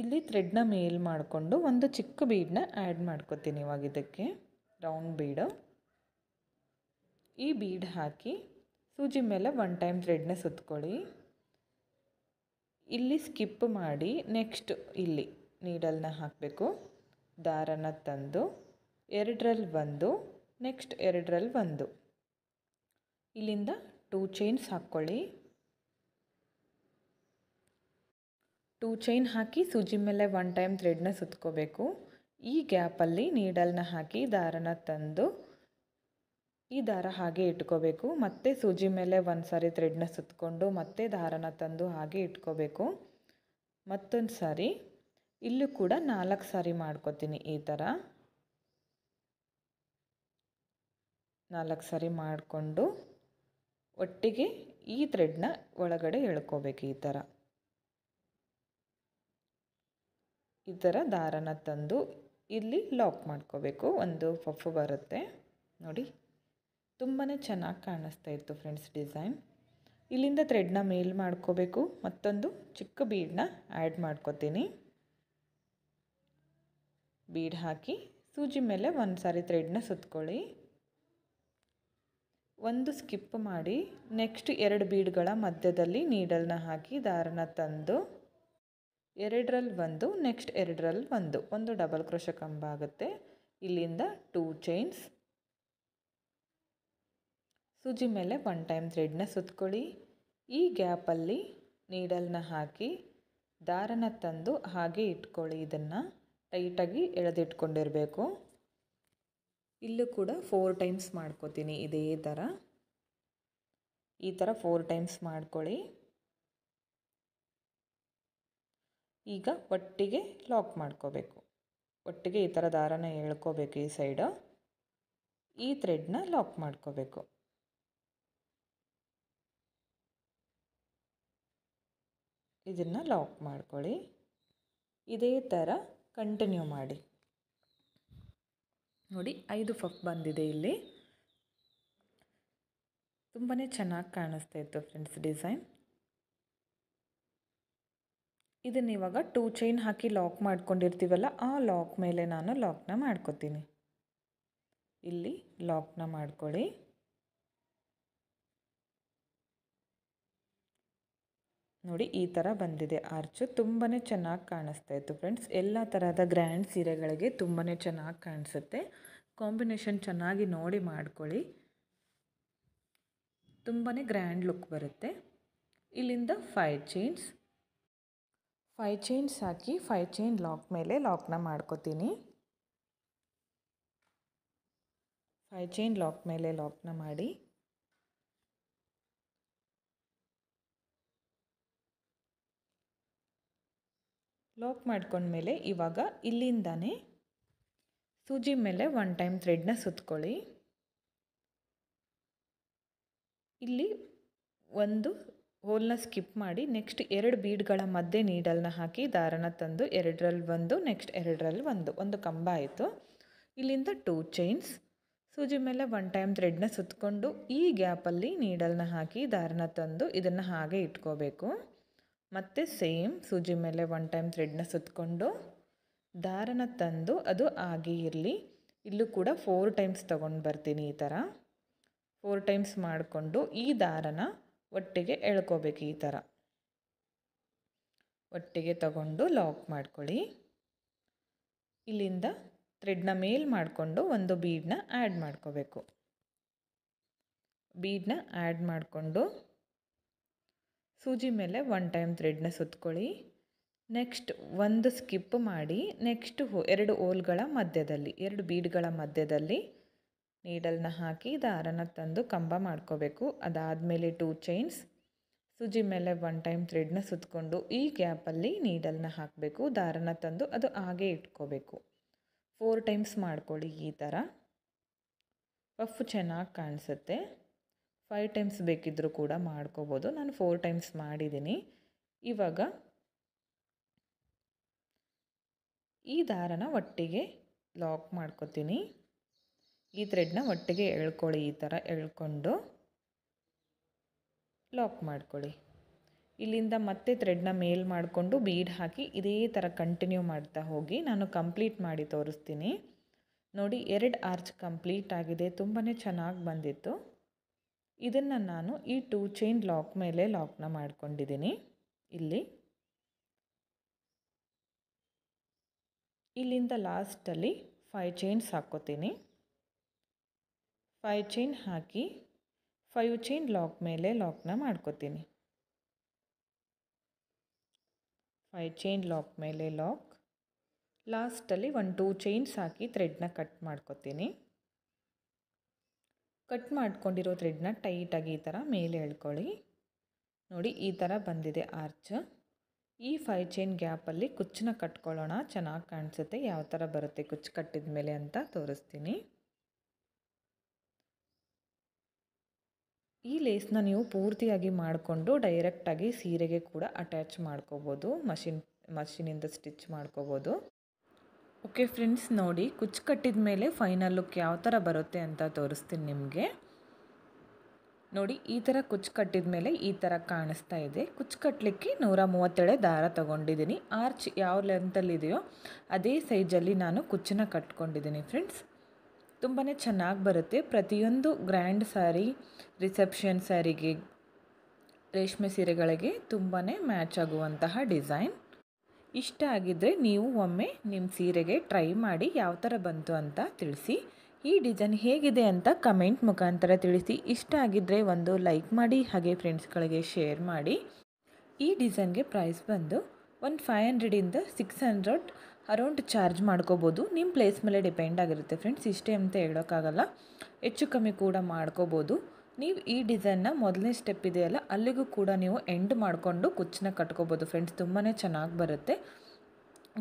ಇಲ್ಲಿ ಥ್ರೆಡ್ನ ಮೇಲ್ ಮಾಡಿಕೊಂಡು ಒಂದು ಚಿಕ್ಕ ಬೀಡನ್ನ ಆ್ಯಡ್ ಮಾಡ್ಕೊತೀನಿ. ಇವಾಗ ಇದಕ್ಕೆ ರೌಂಡ್ ಬೀಡು, ಈ ಬೀಡ್ ಹಾಕಿ ಸೂಜಿ ಮೇಲೆ 1 ಟೈಮ್ ಥ್ರೆಡ್ನ ಸುತ್ಕೊಳ್ಳಿ. ಇಲ್ಲಿ ಸ್ಕಿಪ್ ಮಾಡಿ ನೆಕ್ಸ್ಟ್ ಇಲ್ಲಿ ನೀಡಲ್ನ ಹಾಕಬೇಕು. ದಾರನ ತಂದು 2ರಲ್ಲಿ ಒಂದು, ನೆಕ್ಸ್ಟ್ 2ರಲ್ಲಿ ಒಂದು, ಇಲ್ಲಿಂದ 2 ಚೈನ್ಸ್ ಹಾಕ್ಕೊಳ್ಳಿ. 2 ಚೈನ್ ಹಾಕಿ ಸೂಜಿ ಮೇಲೆ 1 ಟೈಮ್ ಥ್ರೆಡ್ನ ಸುತ್ಕೋಬೇಕು. ಈ ಗ್ಯಾಪಲ್ಲಿ ನೀಡಲ್ನ ಹಾಕಿ ದಾರನ ತಂದು ಈ ದಾರ ಹಾಗೆ ಇಟ್ಕೋಬೇಕು. ಮತ್ತೆ ಸೂಜಿ ಮೇಲೆ 1 ಸಾರಿ ಥ್ರೆಡ್ನ ಸುತ್ತಕೊಂಡು ಮತ್ತೆ ದಾರನ ತಂದು ಹಾಗೆ ಇಟ್ಕೋಬೇಕು. ಮತ್ತೊಂದು ಸಾರಿ ಇಲ್ಲೂ ಕೂಡ 4 ಸಾರಿ ಮಾಡ್ಕೋತೀನಿ. ಈ ಥರ 4 ಸಾರಿ ಮಾಡಿಕೊಂಡು ಒಟ್ಟಿಗೆ ಈ ಥ್ರೆಡ್ನ ಒಳಗಡೆ ಎಳ್ಕೋಬೇಕು. ಈ ಥರ ದಾರನ ತಂದು ಇಲ್ಲಿ ಲಾಕ್ ಮಾಡ್ಕೋಬೇಕು. ಒಂದು ಪಫ್ ಬರುತ್ತೆ ನೋಡಿ, ತುಂಬಾ ಚೆನ್ನಾಗಿ ಕಾಣಿಸ್ತಾ ಇತ್ತು ಫ್ರೆಂಡ್ಸ್ ಡಿಸೈನ್. ಇಲ್ಲಿಂದ ಥ್ರೆಡ್ನ ಮೇಲ್ ಮಾಡ್ಕೋಬೇಕು. ಮತ್ತೊಂದು ಚಿಕ್ಕ ಬೀಡನ್ನ ಆ್ಯಡ್ ಮಾಡ್ಕೋತೀನಿ. ಬೀಡ್ ಹಾಕಿ ಸೂಜಿ ಮೇಲೆ 1 ಸಾರಿ ಥ್ರೆಡ್ನ ಸುತ್ಕೊಳ್ಳಿ. ಒಂದು ಸ್ಕಿಪ್ ಮಾಡಿ ನೆಕ್ಸ್ಟ್ 2 ಬೀಡ್ಗಳ ಮಧ್ಯದಲ್ಲಿ ನೀಡಲ್ನ ಹಾಕಿ ದಾರನ ತಂದು 2ರಲ್ಲಿ ಒಂದು ನೆಕ್ಸ್ಟ್ 2ರಲ್ಲಿ ಒಂದು ಡಬಲ್ ಕ್ರೋಶೆ ಕಂಬ ಆಗುತ್ತೆ. ಇಲ್ಲಿಂದ 2 ಚೈನ್ಸ್, ಸೂಜಿ ಮೇಲೆ 1 ಟೈಮ್ ಥ್ರೆಡ್ನ ಸುತ್ಕೊಳ್ಳಿ. ಈ ಗ್ಯಾಪಲ್ಲಿ ನೀಡಲ್ನ ಹಾಕಿ ದಾರನ ತಂದು ಹಾಗೆ ಇಟ್ಕೊಳ್ಳಿ. ಇದನ್ನು ಟೈಟಾಗಿ ಎಳೆದಿಟ್ಕೊಂಡಿರಬೇಕು. ಇಲ್ಲೂ ಕೂಡ 4 ಟೈಮ್ಸ್ ಮಾಡ್ಕೋತೀನಿ. ಇದೇ ಥರ ಈ ಥರ 4 ಟೈಮ್ಸ್ ಮಾಡ್ಕೊಳ್ಳಿ. ಈಗ ಒಟ್ಟಿಗೆ ಲಾಕ್ ಮಾಡ್ಕೋಬೇಕು. ಒಟ್ಟಿಗೆ ಈ ಥರ ದಾರನ ಎಳ್ಕೋಬೇಕು. ಈ ಸೈಡು ಈ ಥ್ರೆಡ್ನ ಲಾಕ್ ಮಾಡ್ಕೋಬೇಕು. ಇದನ್ನು ಲಾಕ್ ಮಾಡ್ಕೊಳ್ಳಿ. ಇದೇ ಥರ ಕಂಟಿನ್ಯೂ ಮಾಡಿ. ನೋಡಿ 5 ಪಫ್ ಬಂದಿದೆ. ಇಲ್ಲಿ ತುಂಬಾ ಚೆನ್ನಾಗಿ ಕಾಣಿಸ್ತಾ ಇತ್ತು ಫ್ರೆಂಡ್ಸ್ ಡಿಸೈನ್. ಇದನ್ನು ಇವಾಗ 2 ಚೈನ್ ಹಾಕಿ ಲಾಕ್ ಮಾಡ್ಕೊಂಡಿರ್ತೀವಲ್ಲ, ಆ ಲಾಕ್ ಮೇಲೆ ನಾನು ಲಾಕ್ನ ಮಾಡ್ಕೊತೀನಿ. ಇಲ್ಲಿ ಲಾಕ್ನ ಮಾಡ್ಕೊಳ್ಳಿ. ನೋಡಿ ಈ ಥರ ಬಂದಿದೆ ಆರ್ಚು. ತುಂಬಾ ಚೆನ್ನಾಗಿ ಕಾಣಿಸ್ತಾ ಇತ್ತು ಫ್ರೆಂಡ್ಸ್. ಎಲ್ಲ ಥರದ ಗ್ರ್ಯಾಂಡ್ ಸೀರೆಗಳಿಗೆ ತುಂಬಾ ಚೆನ್ನಾಗಿ ಕಾಣಿಸುತ್ತೆ. ಕಾಂಬಿನೇಷನ್ ಚೆನ್ನಾಗಿ ನೋಡಿ ಮಾಡ್ಕೊಳ್ಳಿ. ತುಂಬಾ ಗ್ರ್ಯಾಂಡ್ ಲುಕ್ ಬರುತ್ತೆ. ಇಲ್ಲಿಂದ 5 ಚೈನ್ಸ್ ಹಾಕಿ 5 ಚೈನ್ ಲಾಕ್ ಮೇಲೆ ಲಾಕ್ನ ಮಾಡ್ಕೋತೀನಿ. 5 ಚೈನ್ ಲಾಕ್ ಮೇಲೆ ಲಾಕ್ನ ಮಾಡಿ ಲಾಕ್ ಮಾಡ್ಕೊಂಡ್ಮೇಲೆ ಇವಾಗ ಇಲ್ಲಿಂದಾನೇ ಸೂಜಿ ಮೇಲೆ 1 ಟೈಮ್ ಥ್ರೆಡ್ನ ಸುತ್ಕೊಳ್ಳಿ. ಇಲ್ಲಿ ಒಂದು ಹೋಲ್ನ ಸ್ಕಿಪ್ ಮಾಡಿ ನೆಕ್ಸ್ಟ್ 2 ಬೀಡ್ಗಳ ಮಧ್ಯೆ ನೀಡಲ್ನ ಹಾಕಿ ದಾರನ ತಂದು 2ರಲ್ಲಿ ಒಂದು ನೆಕ್ಸ್ಟ್ 2ರಲ್ಲಿ ಒಂದು ಕಂಬ ಆಯಿತು. ಇಲ್ಲಿಂದ 2 ಚೈನ್ಸ್, ಸೂಜಿ ಮೇಲೆ 1 ಟೈಮ್ ಥ್ರೆಡ್ನ ಸುತ್ತಕೊಂಡು ಈ ಗ್ಯಾಪಲ್ಲಿ ನೀಡಲ್ನ ಹಾಕಿ ದಾರನ ತಂದು ಇದನ್ನು ಹಾಗೆ ಇಟ್ಕೋಬೇಕು. ಮತ್ತು ಸೇಮ್ ಸೂಜಿ ಮೇಲೆ 1 ಟೈಮ್ ಥ್ರೆಡ್ನ ಸುತ್ತಕೊಂಡು ದಾರನ ತಂದು ಅದು ಹಾಗೆ ಇರಲಿ. ಇಲ್ಲೂ ಕೂಡ 4 ಟೈಮ್ಸ್ ತೊಗೊಂಡು ಬರ್ತೀನಿ. ಈ ಥರ 4 ಟೈಮ್ಸ್ ಮಾಡಿಕೊಂಡು ಈ ದಾರನ ಒಟ್ಟಿಗೆ ಎಳ್ಕೋಬೇಕು. ಈ ಥರ ಒಟ್ಟಿಗೆ ತಗೊಂಡು ಲಾಕ್ ಮಾಡ್ಕೊಳ್ಳಿ. ಇಲ್ಲಿಂದ ಥ್ರೆಡ್ನ ಮೇಲ್ ಮಾಡಿಕೊಂಡು ಒಂದು ಬೀಡನ್ನ ಆ್ಯಡ್ ಮಾಡ್ಕೋಬೇಕು. ಬೀಡನ್ನ ಆ್ಯಡ್ ಮಾಡಿಕೊಂಡು ಸೂಜಿ ಮೇಲೆ 1 ಟೈಮ್ ಥ್ರೆಡ್ನ ಸುತ್ಕೊಳ್ಳಿ. ನೆಕ್ಸ್ಟ್ ಒಂದು ಸ್ಕಿಪ್ ಮಾಡಿ ನೆಕ್ಸ್ಟ್ 2 ಹೋಲ್ಗಳ ಮಧ್ಯದಲ್ಲಿ 2 ಬೀಡ್ಗಳ ಮಧ್ಯದಲ್ಲಿ ನೀಡಲ್ನ ಹಾಕಿ ದಾರನ ತಂದು ಕಂಬ ಮಾಡ್ಕೋಬೇಕು. ಅದಾದಮೇಲೆ 2 ಚೈನ್ಸ್, ಸೂಜಿ ಮೇಲೆ 1 ಟೈಮ್ ಥ್ರೆಡ್ನ ಸುತ್ತಕೊಂಡು ಈ ಗ್ಯಾಪಲ್ಲಿ ನೀಡಲ್ನ ಹಾಕಬೇಕು. ದಾರನ ತಂದು ಅದು ಹಾಗೆ ಇಟ್ಕೋಬೇಕು. 4 ಟೈಮ್ಸ್ ಮಾಡ್ಕೊಳ್ಳಿ. ಈ ಥರ ಪಫ್ ಚೆನ್ನಾಗಿ ಕಾಣಿಸುತ್ತೆ. 5 ಟೈಮ್ಸ್ ಬೇಕಿದ್ದರೂ ಕೂಡ ಮಾಡ್ಕೋಬೋದು. ನಾನು 4 ಟೈಮ್ಸ್ ಮಾಡಿದ್ದೀನಿ. ಇವಾಗ ಈ ದಾರನ ಒಟ್ಟಿಗೆ ಲಾಕ್ ಮಾಡ್ಕೋತೀನಿ. ಈ ಥ್ರೆಡ್ನ ಒಟ್ಟಿಗೆ ಎಳ್ಕೊಳ್ಳಿ. ಈ ಥರ ಎಳ್ಕೊಂಡು ಲಾಕ್ ಮಾಡ್ಕೊಳ್ಳಿ. ಇಲ್ಲಿಂದ ಮತ್ತೆ ಥ್ರೆಡ್ನ ಮೇಲ್ ಮಾಡಿಕೊಂಡು ಬೀಡ್ ಹಾಕಿ ಇದೇ ಥರ ಕಂಟಿನ್ಯೂ ಮಾಡ್ತಾ ಹೋಗಿ. ನಾನು ಕಂಪ್ಲೀಟ್ ಮಾಡಿ ತೋರಿಸ್ತೀನಿ. ನೋಡಿ 2 ಆರ್ಚ್ ಕಂಪ್ಲೀಟ್ ಆಗಿದೆ. ತುಂಬಾ ಚೆನ್ನಾಗಿ ಬಂದಿತ್ತು. ಇದನ್ನು ನಾನು ಈ 2 ಚೈನ್ ಲಾಕ್ ಮೇಲೆ ಲಾಕ್ನ ಮಾಡ್ಕೊಂಡಿದ್ದೀನಿ. ಇಲ್ಲಿಂದ ಲಾಸ್ಟಲ್ಲಿ 5 ಚೈನ್ಸ್ ಹಾಕ್ಕೋತೀನಿ. 5 ಚೈನ್ ಹಾಕಿ 5 ಚೈನ್ ಲಾಕ್ ಮೇಲೆ ಲಾಕ್ನ ಮಾಡ್ಕೋತೀನಿ. 5 ಚೈನ್ ಲಾಕ್ ಮೇಲೆ ಲಾಕ್. ಲಾಸ್ಟಲ್ಲಿ 2 ಚೈನ್ಸ್ ಹಾಕಿ ಥ್ರೆಡ್ನ ಕಟ್ ಮಾಡ್ಕೋತೀನಿ. ಕಟ್ ಮಾಡ್ಕೊಂಡಿರೋ ಥ್ರೆಡ್ನ ಟೈಟಾಗಿ ಈ ಥರ ಮೇಲೆ ಎಳ್ಕೊಳ್ಳಿ. ನೋಡಿ ಈ ಥರ ಬಂದಿದೆ ಆರ್ಚ್. ಈ 5 ಚೈನ್ ಗ್ಯಾಪಲ್ಲಿ ಕುಚ್ಚನ್ನ ಕಟ್ಕೊಳ್ಳೋಣ. ಚೆನ್ನಾಗಿ ಕಾಣಿಸುತ್ತೆ. ಯಾವ ಥರ ಬರುತ್ತೆ ಕುಚ್ಚು ಕಟ್ಟಿದ ಮೇಲೆ ಅಂತ ತೋರಿಸ್ತೀನಿ. ಈ ಲೇಸ್ನ ನೀವು ಪೂರ್ತಿಯಾಗಿ ಮಾಡಿಕೊಂಡು ಡೈರೆಕ್ಟಾಗಿ ಸೀರೆಗೆ ಕೂಡ ಅಟ್ಯಾಚ್ ಮಾಡ್ಕೋಬೋದು. ಮಷಿನಿಂದ ಸ್ಟಿಚ್ ಮಾಡ್ಕೋಬೋದು. ಓಕೆ ಫ್ರೆಂಡ್ಸ್, ನೋಡಿ ಕುಚ್ಚು ಕಟ್ಟಿದ ಮೇಲೆ ಫೈನಲ್ ಲುಕ್ ಯಾವ ಥರ ಬರುತ್ತೆ ಅಂತ ತೋರಿಸ್ತೀನಿ ನಿಮಗೆ. ನೋಡಿ ಈ ಥರ ಕುಚ್ಚು ಕಟ್ಟಿದ ಮೇಲೆ ಈ ಥರ ಕಾಣಿಸ್ತಾ ಇದೆ. ಕುಚ್ಚು ಕಟ್ಟಲಿಕ್ಕೆ 137 ದಾರ ತೊಗೊಂಡಿದ್ದೀನಿ. ಆರ್ಚ್ ಯಾವ ಲೆಂತಲ್ಲಿದೆಯೋ ಅದೇ ಸೈಜಲ್ಲಿ ನಾನು ಕುಚ್ಚನ್ನ ಕಟ್ಕೊಂಡಿದ್ದೀನಿ ಫ್ರೆಂಡ್ಸ್. ತುಂಬಾ ಚೆನ್ನಾಗಿ ಬರುತ್ತೆ. ಪ್ರತಿಯೊಂದು ಗ್ರ್ಯಾಂಡ್ ಸ್ಯಾರಿ, ರಿಸೆಪ್ಷನ್ ಸ್ಯಾರಿಗೆ, ರೇಷ್ಮೆ ಸೀರೆಗಳಿಗೆ ತುಂಬಾ ಮ್ಯಾಚ್ ಆಗುವಂತಹ ಡಿಸೈನ್. ಇಷ್ಟ ಆಗಿದ್ದರೆ ನೀವು ಒಮ್ಮೆ ನಿಮ್ಮ ಸೀರೆಗೆ ಟ್ರೈ ಮಾಡಿ ಯಾವ ಥರ ಬಂತು ಅಂತ ತಿಳಿಸಿ. ಈ ಡಿಸೈನ್ ಹೇಗಿದೆ ಅಂತ ಕಮೆಂಟ್ ಮುಖಾಂತರ ತಿಳಿಸಿ. ಇಷ್ಟ ಆಗಿದ್ದರೆ ಒಂದು ಲೈಕ್ ಮಾಡಿ, ಹಾಗೆ ಫ್ರೆಂಡ್ಸ್ಗಳಿಗೆ ಶೇರ್ ಮಾಡಿ. ಈ ಡಿಸೈನ್ಗೆ ಪ್ರೈಸ್ ಬಂದು ಒಂದು 500ಇಂದ 600 ಅರೌಂಡ್ ಚಾರ್ಜ್ ಮಾಡ್ಕೋಬೋದು. ನಿಮ್ಮ ಪ್ಲೇಸ್ ಮೇಲೆ ಡಿಪೆಂಡ್ ಆಗಿರುತ್ತೆ ಫ್ರೆಂಡ್ಸ್, ಇಷ್ಟೇ ಅಂತ ಹೇಳೋಕ್ಕಾಗಲ್ಲ, ಹೆಚ್ಚು ಕಮ್ಮಿ ಕೂಡ ಮಾಡ್ಕೋಬೋದು. ನೀವು ಈ ಡಿಸೈನ್ನ ಮೊದಲನೇ ಸ್ಟೆಪ್ ಇದೆಯಲ್ಲ ಅಲ್ಲಿಗೂ ಕೂಡ ನೀವು ಎಂಡ್ ಮಾಡಿಕೊಂಡು ಕುಚ್ಚನ್ನ ಕಟ್ಕೋಬೋದು ಫ್ರೆಂಡ್ಸ್, ತುಂಬಾ ಚೆನ್ನಾಗಿ ಬರುತ್ತೆ.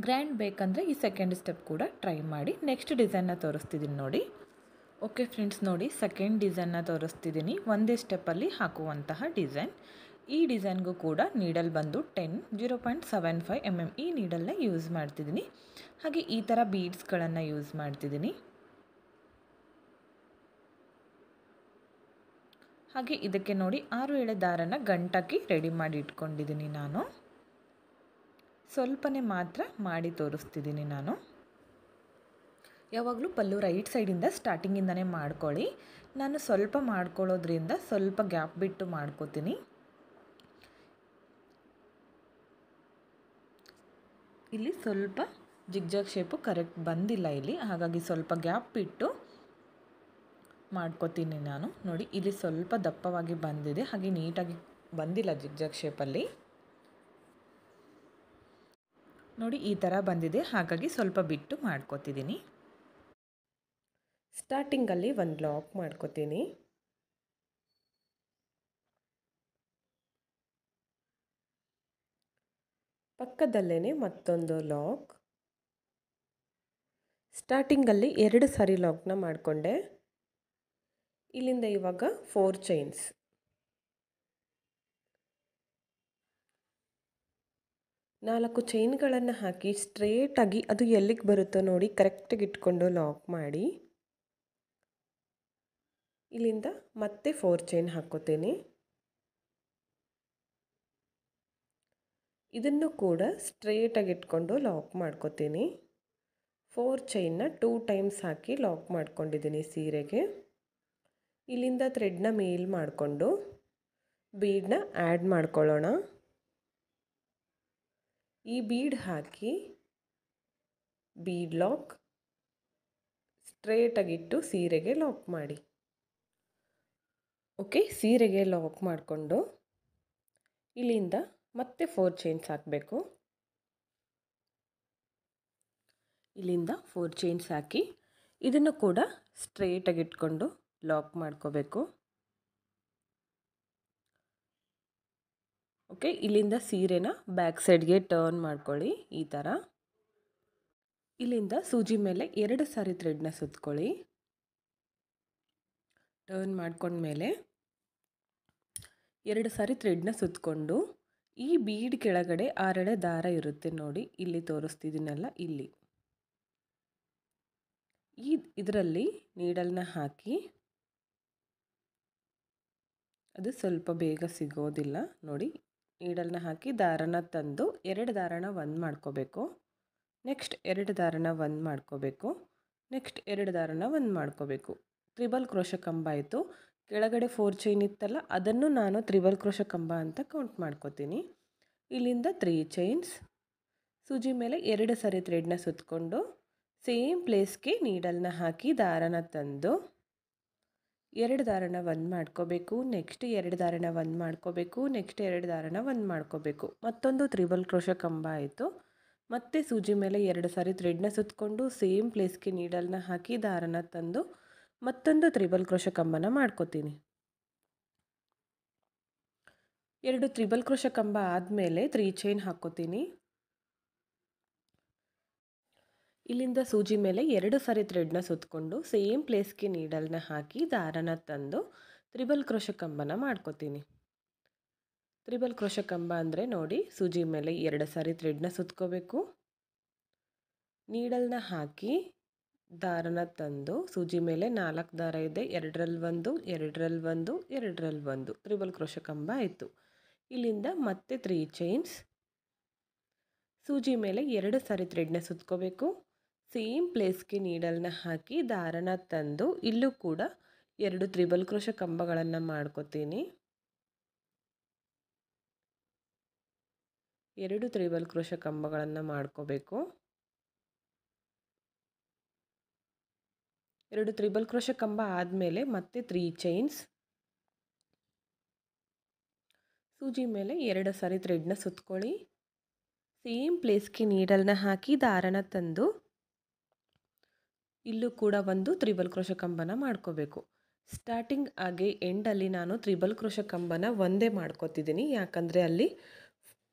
ಗ್ರ್ಯಾಂಡ್ ಬೇಕಂದರೆ ಈ ಸೆಕೆಂಡ್ ಸ್ಟೆಪ್ ಕೂಡ ಟ್ರೈ ಮಾಡಿ. ನೆಕ್ಸ್ಟ್ ಡಿಸೈನ್ನ ತೋರಿಸ್ತಿದ್ದೀನಿ ನೋಡಿ. ಓಕೆ ಫ್ರೆಂಡ್ಸ್, ನೋಡಿ ಸೆಕೆಂಡ್ ಡಿಸೈನ್ನ ತೋರಿಸ್ತಿದ್ದೀನಿ. ಒಂದೇ ಸ್ಟೆಪ್ಪಲ್ಲಿ ಹಾಕುವಂತಹ ಡಿಸೈನ್. ಈ ಡಿಸೈನ್ಗೂ ಕೂಡ ನೀಡಲ್ ಬಂದು 0.75 mm ಈ ನೀಡಲ್ನ ಯೂಸ್ ಮಾಡ್ತಿದ್ದೀನಿ. ಹಾಗೆ ಈ ಥರ ಬೀಡ್ಸ್ಗಳನ್ನು ಯೂಸ್ ಮಾಡ್ತಿದ್ದೀನಿ. ಹಾಗೆ ಇದಕ್ಕೆ ನೋಡಿ 6 ಎಳೆ ದಾರನ ಗಂಟಾಕಿ ರೆಡಿ ಮಾಡಿ ಇಟ್ಕೊಂಡಿದ್ದೀನಿ ನಾನು. ಸ್ವಲ್ಪನೇ ಮಾತ್ರ ಮಾಡಿ ತೋರಿಸ್ತಿದ್ದೀನಿ ನಾನು. ಯಾವಾಗಲೂ ಪಲ್ಲು ರೈಟ್ ಸೈಡಿಂದ ಸ್ಟಾರ್ಟಿಂಗಿಂದನೇ ಮಾಡ್ಕೊಳ್ಳಿ. ನಾನು ಸ್ವಲ್ಪ ಮಾಡ್ಕೊಳ್ಳೋದ್ರಿಂದ ಸ್ವಲ್ಪ ಗ್ಯಾಪ್ ಬಿಟ್ಟು ಮಾಡ್ಕೋತೀನಿ. ಇಲ್ಲಿ ಸ್ವಲ್ಪ ಜಿಗ್ಜಾಗ್ ಶೇಪು ಕರೆಕ್ಟ್ ಬಂದಿಲ್ಲ ಇಲ್ಲಿ, ಹಾಗಾಗಿ ಸ್ವಲ್ಪ ಗ್ಯಾಪ್ ಬಿಟ್ಟು ಮಾಡ್ಕೋತೀನಿ ನಾನು. ನೋಡಿ ಇಲ್ಲಿ ಸ್ವಲ್ಪ ದಪ್ಪವಾಗಿ ಬಂದಿದೆ, ಹಾಗೆ ನೀಟಾಗಿ ಬಂದಿಲ್ಲ ಜಿಗ್ಜಾಗ್ ಶೇಪಲ್ಲಿ. ನೋಡಿ ಈ ಥರ ಬಂದಿದೆ, ಹಾಗಾಗಿ ಸ್ವಲ್ಪ ಬಿಟ್ಟು ಮಾಡ್ಕೋತಿದ್ದೀನಿ. ಸ್ಟಾರ್ಟಿಂಗಲ್ಲಿ ಒಂದು ಲಾಕ್ ಮಾಡ್ಕೋತೀನಿ. ಪಕ್ಕದಲ್ಲೇ ಮತ್ತೊಂದು ಲಾಕ್. ಸ್ಟಾರ್ಟಿಂಗಲ್ಲಿ 2 ಸಾರಿ ಲಾಕ್ನ ಮಾಡಿಕೊಂಡೆ. ಇಲ್ಲಿಂದ ಇವಾಗ 4 ಚೈನ್ಸ್. ನಾಲ್ಕು ಚೈನ್ಗಳನ್ನು ಹಾಕಿ ಸ್ಟ್ರೇಟಾಗಿ ಅದು ಎಲ್ಲಿಗೆ ಬರುತ್ತೋ ನೋಡಿ ಕರೆಕ್ಟಾಗಿ ಇಟ್ಕೊಂಡು ಲಾಕ್ ಮಾಡಿ. ಇಲ್ಲಿಂದ ಮತ್ತೆ 4 ಚೈನ್ ಹಾಕ್ಕೋತೀನಿ. ಇದನ್ನು ಕೂಡ ಸ್ಟ್ರೇಟಾಗಿ ಇಟ್ಕೊಂಡು ಲಾಕ್ ಮಾಡ್ಕೋತೀನಿ. 4 ಚೈನ್ನ 2 ಟೈಮ್ಸ್ ಹಾಕಿ ಲಾಕ್ ಮಾಡ್ಕೊಂಡಿದ್ದೀನಿ ಸೀರೆಗೆ. ಇಲ್ಲಿಂದ ಥ್ರೆಡ್ನ ಮೇಲ್ ಮಾಡಿಕೊಂಡು ಬೀಡನ್ನ ಆ್ಯಡ್ ಮಾಡ್ಕೊಳ್ಳೋಣ. ಈ ಬೀಡ್ ಹಾಕಿ ಬೀಡ್ ಲಾಕ್ ಸ್ಟ್ರೇಟಾಗಿಟ್ಟು ಸೀರೆಗೆ ಲಾಕ್ ಮಾಡಿ. ಓಕೆ, ಸೀರೆಗೆ ಲಾಕ್ ಮಾಡಿಕೊಂಡು ಇಲ್ಲಿಂದ ಮತ್ತೆ 4 ಚೈನ್ಸ್ ಹಾಕಬೇಕು. ಇಲ್ಲಿಂದ 4 ಚೈನ್ಸ್ ಹಾಕಿ ಇದನ್ನು ಕೂಡ ಸ್ಟ್ರೇಟಾಗಿ ಇಟ್ಕೊಂಡು ಲಾಕ್ ಮಾಡ್ಕೋಬೇಕು. ಓಕೆ, ಇಲ್ಲಿಂದ ಸೀರೆನ ಬ್ಯಾಕ್ ಸೈಡ್ಗೆ ಟರ್ನ್ ಮಾಡ್ಕೊಳ್ಳಿ ಈ ಥರ. ಇಲ್ಲಿಂದ ಸೂಜಿ ಮೇಲೆ 2 ಸಾರಿ ಥ್ರೆಡ್ನ ಸುತ್ಕೊಳ್ಳಿ. ಟರ್ನ್ ಮಾಡ್ಕೊಂಡ್ಮೇಲೆ 2 ಸಾರಿ ಥ್ರೆಡ್ನ ಸುತ್ತಕೊಂಡು ಈ ಬೀಡ್ ಕೆಳಗಡೆ 6 ಎಳೆ ದಾರ ಇರುತ್ತೆ ನೋಡಿ, ಇಲ್ಲಿ ತೋರಿಸ್ತಿದ್ದೀನಲ್ಲ, ಇಲ್ಲಿ ಇದರಲ್ಲಿ ನೀಡಲ್ನ ಹಾಕಿ, ಅದು ಸ್ವಲ್ಪ ಬೇಗ ಸಿಗೋದಿಲ್ಲ ನೋಡಿ. ನೀಡಲ್ನ ಹಾಕಿ ದಾರನ ತಂದು 2 ದಾರನ ಒಂದು ಮಾಡ್ಕೋಬೇಕು. ನೆಕ್ಸ್ಟ್ 2 ದಾರನ ಒಂದು ಮಾಡ್ಕೋಬೇಕು. ನೆಕ್ಸ್ಟ್ 2 ದಾರನ ಒಂದು ಮಾಡ್ಕೋಬೇಕು. ತ್ರಿಬಲ್ ಕ್ರೋಶ ಕಂಬ ಆಯಿತು. ಕೆಳಗಡೆ 4 ಚೈನ್ ಇತ್ತಲ್ಲ, ಅದನ್ನು ನಾನು ತ್ರಿಬಲ್ ಕ್ರೋಶ ಕಂಬ ಅಂತ ಕೌಂಟ್ ಮಾಡ್ಕೋತೀನಿ. ಇಲ್ಲಿಂದ 3 ಚೈನ್ಸ್. ಸೂಜಿ ಮೇಲೆ 2 ಸಾರಿ ಥ್ರೆಡ್ನ ಸುತ್ತಕೊಂಡು ಸೇಮ್ ಪ್ಲೇಸ್ಗೆ ನೀಡಲ್ನ ಹಾಕಿ ದಾರನ ತಂದು 2 ದಾರನ ಒಂದು ಮಾಡ್ಕೋಬೇಕು. ನೆಕ್ಸ್ಟ್ 2 ದಾರನ ಒಂದು ಮಾಡ್ಕೋಬೇಕು. ನೆಕ್ಸ್ಟ್ 2 ದಾರನ ಒಂದು ಮಾಡ್ಕೋಬೇಕು. ಮತ್ತೊಂದು ತ್ರಿಬಲ್ ಕ್ರೋಶ ಕಂಬ ಆಯಿತು. ಮತ್ತೆ ಸೂಜಿ ಮೇಲೆ 2 ಸಾರಿ ಥ್ರೆಡ್ನ ಸುತ್ತಕೊಂಡು ಸೇಮ್ ಪ್ಲೇಸ್ಗೆ ನೀಡಲ್ನ ಹಾಕಿ ದಾರನ ತಂದು ಮತ್ತೊಂದು ತ್ರಿಬಲ್ ಕ್ರೋಶ ಕಂಬನ ಮಾಡ್ಕೋತೀನಿ. 2 ತ್ರಿಬಲ್ ಕ್ರೋಶ ಕಂಬ ಆದಮೇಲೆ 3 ಚೈನ್ ಹಾಕ್ಕೋತೀನಿ. ಇಲ್ಲಿಂದ ಸೂಜಿ ಮೇಲೆ 2 ಸಾರಿ ಥ್ರೆಡ್ನ ಸುತ್ತಕೊಂಡು ಸೇಮ್ ಪ್ಲೇಸ್ಗೆ ನೀಡಲ್ನ ಹಾಕಿ ದಾರನ ತಂದು ತ್ರಿಬಲ್ ಕ್ರೋಶ ಕಂಬನ ಮಾಡ್ಕೋತೀನಿ. ತ್ರಿಬಲ್ ಕ್ರೋಶ ಕಂಬ ಅಂದರೆ ನೋಡಿ, ಸೂಜಿ ಮೇಲೆ 2 ಸಾರಿ ಥ್ರೆಡ್ನ ಸುತ್ಕೋಬೇಕು. ನೀಡಲ್ನ ಹಾಕಿ ದಾರನ ತಂದು ಸೂಜಿ ಮೇಲೆ 4 ದಾರ ಇದೆ, 2ರಲ್ಲಿ 1, 2ರಲ್ಲಿ 1, 2ರಲ್ಲಿ 1 ತ್ರಿಬಲ್ ಕ್ರೋಶ ಕಂಬ ಆಯಿತು. ಇಲ್ಲಿಂದ ಮತ್ತೆ 3 ಚೈನ್ಸ್. ಸೂಜಿ ಮೇಲೆ 2 ಸಾರಿ ಥ್ರೆಡ್ನ ಸುತ್ಕೋಬೇಕು. ಸೇಮ್ ಪ್ಲೇಸ್ಗೆ ನೀಡಲ್ನ ಹಾಕಿ ದಾರನ ತಂದು ಇಲ್ಲೂ ಕೂಡ 2 ತ್ರಿಬಲ್ ಕ್ರೋಶ ಕಂಬಗಳನ್ನು ಮಾಡ್ಕೋತೀನಿ. 2 ತ್ರಿಬಲ್ ಕ್ರೋಶ ಕಂಬಗಳನ್ನು ಮಾಡ್ಕೋಬೇಕು. 2 ತ್ರಿಬಲ್ ಕ್ರೋಶ ಕಂಬ ಆದಮೇಲೆ ಮತ್ತೆ 3 ಚೈನ್ಸ್, ಸೂಜಿ ಮೇಲೆ 2 ಸಾರಿ ಥ್ರೆಡ್ನ ಸುತ್ಕೊಳ್ಳಿ. ಸೇಮ್ ಪ್ಲೇಸ್ಗೆ ನೀಡಲ್ನ ಹಾಕಿ ದಾರನ ತಂದು ಇಲ್ಲೂ ಕೂಡ ಒಂದು ತ್ರಿಬಲ್ ಕ್ರೋಶ ಕಂಬನ ಮಾಡ್ಕೋಬೇಕು. ಸ್ಟಾರ್ಟಿಂಗ್ ಆಗಿ ಎಂಡಲ್ಲಿ ನಾನು ತ್ರಿಬಲ್ ಕ್ರೋಶ ಕಂಬನ ಒಂದೇ ಮಾಡ್ಕೋತಿದ್ದೀನಿ, ಯಾಕಂದರೆ ಅಲ್ಲಿ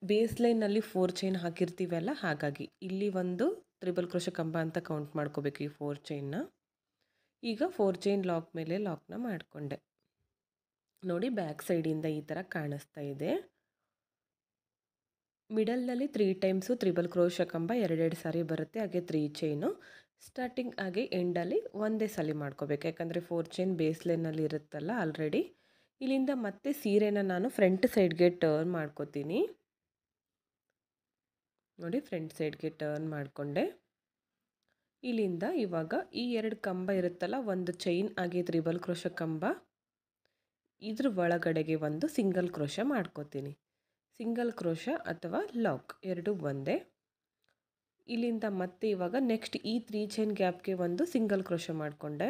ಬೇಸ್ ಲೈನಲ್ಲಿ 4 ಚೈನ್ ಹಾಕಿರ್ತೀವಲ್ಲ, ಹಾಗಾಗಿ ಇಲ್ಲಿ ಒಂದು ತ್ರಿಬಲ್ ಕ್ರೋಶ ಕಂಬ ಅಂತ ಕೌಂಟ್ ಮಾಡ್ಕೋಬೇಕು ಈ 4 ಚೈನ್ನ. ಈಗ 4 ಚೈನ್ ಲಾಕ್ ಮೇಲೆ ಲಾಕ್ನ ಮಾಡಿಕೊಂಡೆ. ನೋಡಿ ಬ್ಯಾಕ್ ಸೈಡಿಂದ ಈ ಥರ ಕಾಣಿಸ್ತಾ ಇದೆ. ಮಿಡಲ್ನಲ್ಲಿ 3 ಟೈಮ್ಸು ತ್ರಿಬಲ್ ಕ್ರೋಶ ಕಂಬ 2 ಸಾರಿ ಬರುತ್ತೆ, ಹಾಗೆ 3 ಚೈನು. ಸ್ಟಾರ್ಟಿಂಗ್ ಆಗಿ ಎಂಡಲ್ಲಿ ಒಂದೇ ಸಲ ಮಾಡ್ಕೋಬೇಕು, ಯಾಕಂದರೆ 4 ಚೈನ್ ಬೇಸ್ ಲೈನಲ್ಲಿ ಇರುತ್ತಲ್ಲ ಆಲ್ರೆಡಿ. ಇಲ್ಲಿಂದ ಮತ್ತೆ ಸೀರೆನ ನಾನು ಫ್ರಂಟ್ ಸೈಡ್ಗೆ ಟರ್ನ್ ಮಾಡ್ಕೋತೀನಿ. ನೋಡಿ ಫ್ರಂಟ್ ಸೈಡ್ಗೆ ಟರ್ನ್ ಮಾಡಿಕೊಂಡೆ. ಇಲ್ಲಿಂದ ಇವಾಗ ಈ 2 ಕಂಬ ಇರುತ್ತಲ್ಲ, ಒಂದು ಚೈನ್ ಆಗಿ ತ್ರಿಬಲ್ ಕ್ರೋಶ ಕಂಬ, ಇದ್ರ ಒಳಗಡೆಗೆ ಒಂದು ಸಿಂಗಲ್ ಕ್ರೋಶ ಮಾಡ್ಕೋತೀನಿ. ಸಿಂಗಲ್ ಕ್ರೋಶ ಅಥವಾ ಲಾಕ್ ಎರಡು ಒಂದೇ. ಇಲ್ಲಿಂದ ಮತ್ತೆ ಇವಾಗ ನೆಕ್ಸ್ಟ್ ಈ 3 ಚೈನ್ ಗ್ಯಾಪ್ಗೆ ಒಂದು ಸಿಂಗಲ್ ಕ್ರೋಶ ಮಾಡಿಕೊಂಡೆ.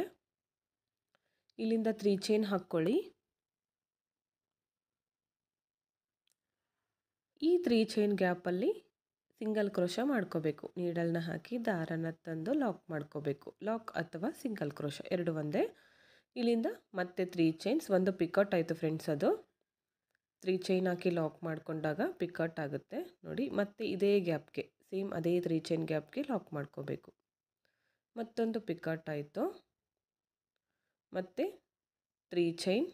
ಇಲ್ಲಿಂದ 3 ಚೈನ್ ಹಾಕ್ಕೊಳ್ಳಿ. ಈ 3 ಚೈನ್ ಗ್ಯಾಪಲ್ಲಿ ಸಿಂಗಲ್ ಕ್ರೋಶ ಮಾಡ್ಕೋಬೇಕು. ನೀಡಲ್ನ ಹಾಕಿ ದಾರನ ತಂದು ಲಾಕ್ ಮಾಡ್ಕೋಬೇಕು. ಲಾಕ್ ಅಥವಾ ಸಿಂಗಲ್ ಕ್ರೋಶ ಎರಡು ಒಂದೇ. ಇಲ್ಲಿಂದ ಮತ್ತೆ 3 ಚೈನ್ಸ್, ಒಂದು ಪಿಕಾಟ್ ಆಯಿತು ಫ್ರೆಂಡ್ಸ್. ಅದು 3 ಚೈನ್ ಹಾಕಿ ಲಾಕ್ ಮಾಡಿಕೊಂಡಾಗ ಪಿಕಾಟ್ ಆಗುತ್ತೆ ನೋಡಿ. ಮತ್ತೆ ಇದೇ ಗ್ಯಾಪ್ಗೆ ಸೇಮ್ ಅದೇ 3 ಚೈನ್ ಗ್ಯಾಪ್ಗೆ ಲಾಕ್ ಮಾಡ್ಕೋಬೇಕು. ಮತ್ತೊಂದು ಪಿಕಾಟ್ ಆಯಿತು. ಮತ್ತು 3 ಚೈನ್,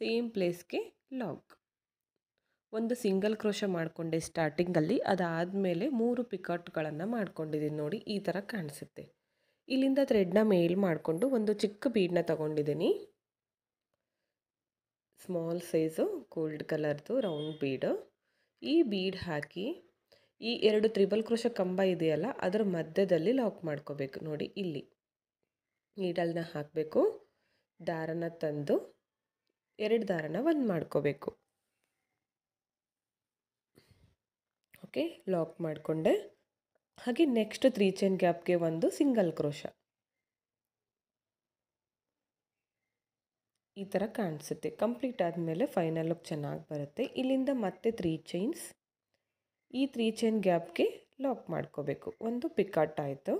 ಸೇಮ್ ಪ್ಲೇಸ್ಗೆ ಲಾಕ್. ಒಂದು ಸಿಂಗಲ್ ಕ್ರೋಶ ಮಾಡಿಕೊಂಡೆ ಸ್ಟಾರ್ಟಿಂಗಲ್ಲಿ, ಅದಾದಮೇಲೆ 3 ಪಿಕಾಟ್ಗಳನ್ನು ಮಾಡ್ಕೊಂಡಿದ್ದೀನಿ. ನೋಡಿ ಈ ಥರ ಕಾಣಿಸುತ್ತೆ. ಇಲ್ಲಿಂದ ಥ್ರೆಡ್ನ ಮೇಲ್ ಮಾಡಿಕೊಂಡು ಒಂದು ಚಿಕ್ಕ ಬೀಡನ್ನ ತಗೊಂಡಿದ್ದೀನಿ, ಸ್ಮಾಲ್ ಸೈಜು ಗೋಲ್ಡ್ ಕಲರ್ದು ರೌಂಡ್ ಬೀಡು. ಈ ಬೀಡ್ ಹಾಕಿ ಈ 2 ತ್ರಿಬಲ್ ಕ್ರೋಶ ಕಂಬ ಇದೆಯಲ್ಲ, ಅದರ ಮಧ್ಯದಲ್ಲಿ ಲಾಕ್ ಮಾಡ್ಕೋಬೇಕು. ನೋಡಿ ಇಲ್ಲಿ ನೀಡಲ್ನ ಹಾಕಬೇಕು, ದಾರನ ತಂದು 2 ದಾರನ ಒಂದು ಮಾಡ್ಕೋಬೇಕು. ಓಕೆ, ಲಾಕ್ ಮಾಡಿಕೊಂಡೆ. ಹಾಗೆ ನೆಕ್ಸ್ಟ್ 3 ಚೈನ್ ಗ್ಯಾಪ್ಗೆ ಒಂದು ಸಿಂಗಲ್ ಕ್ರೋಶ. ಈ ಥರ ಕಾಣಿಸುತ್ತೆ. ಕಂಪ್ಲೀಟ್ ಆದಮೇಲೆ ಫೈನಲ್ ಲುಕ್ ಚೆನ್ನಾಗಿ ಬರುತ್ತೆ. ಇಲ್ಲಿಂದ ಮತ್ತೆ 3 ಚೈನ್ಸ್, ಈ 3 ಚೈನ್ ಗ್ಯಾಪ್ಗೆ ಲಾಕ್ ಮಾಡ್ಕೋಬೇಕು. ಒಂದು ಪಿಕಾಟ್ ಆಯಿತು.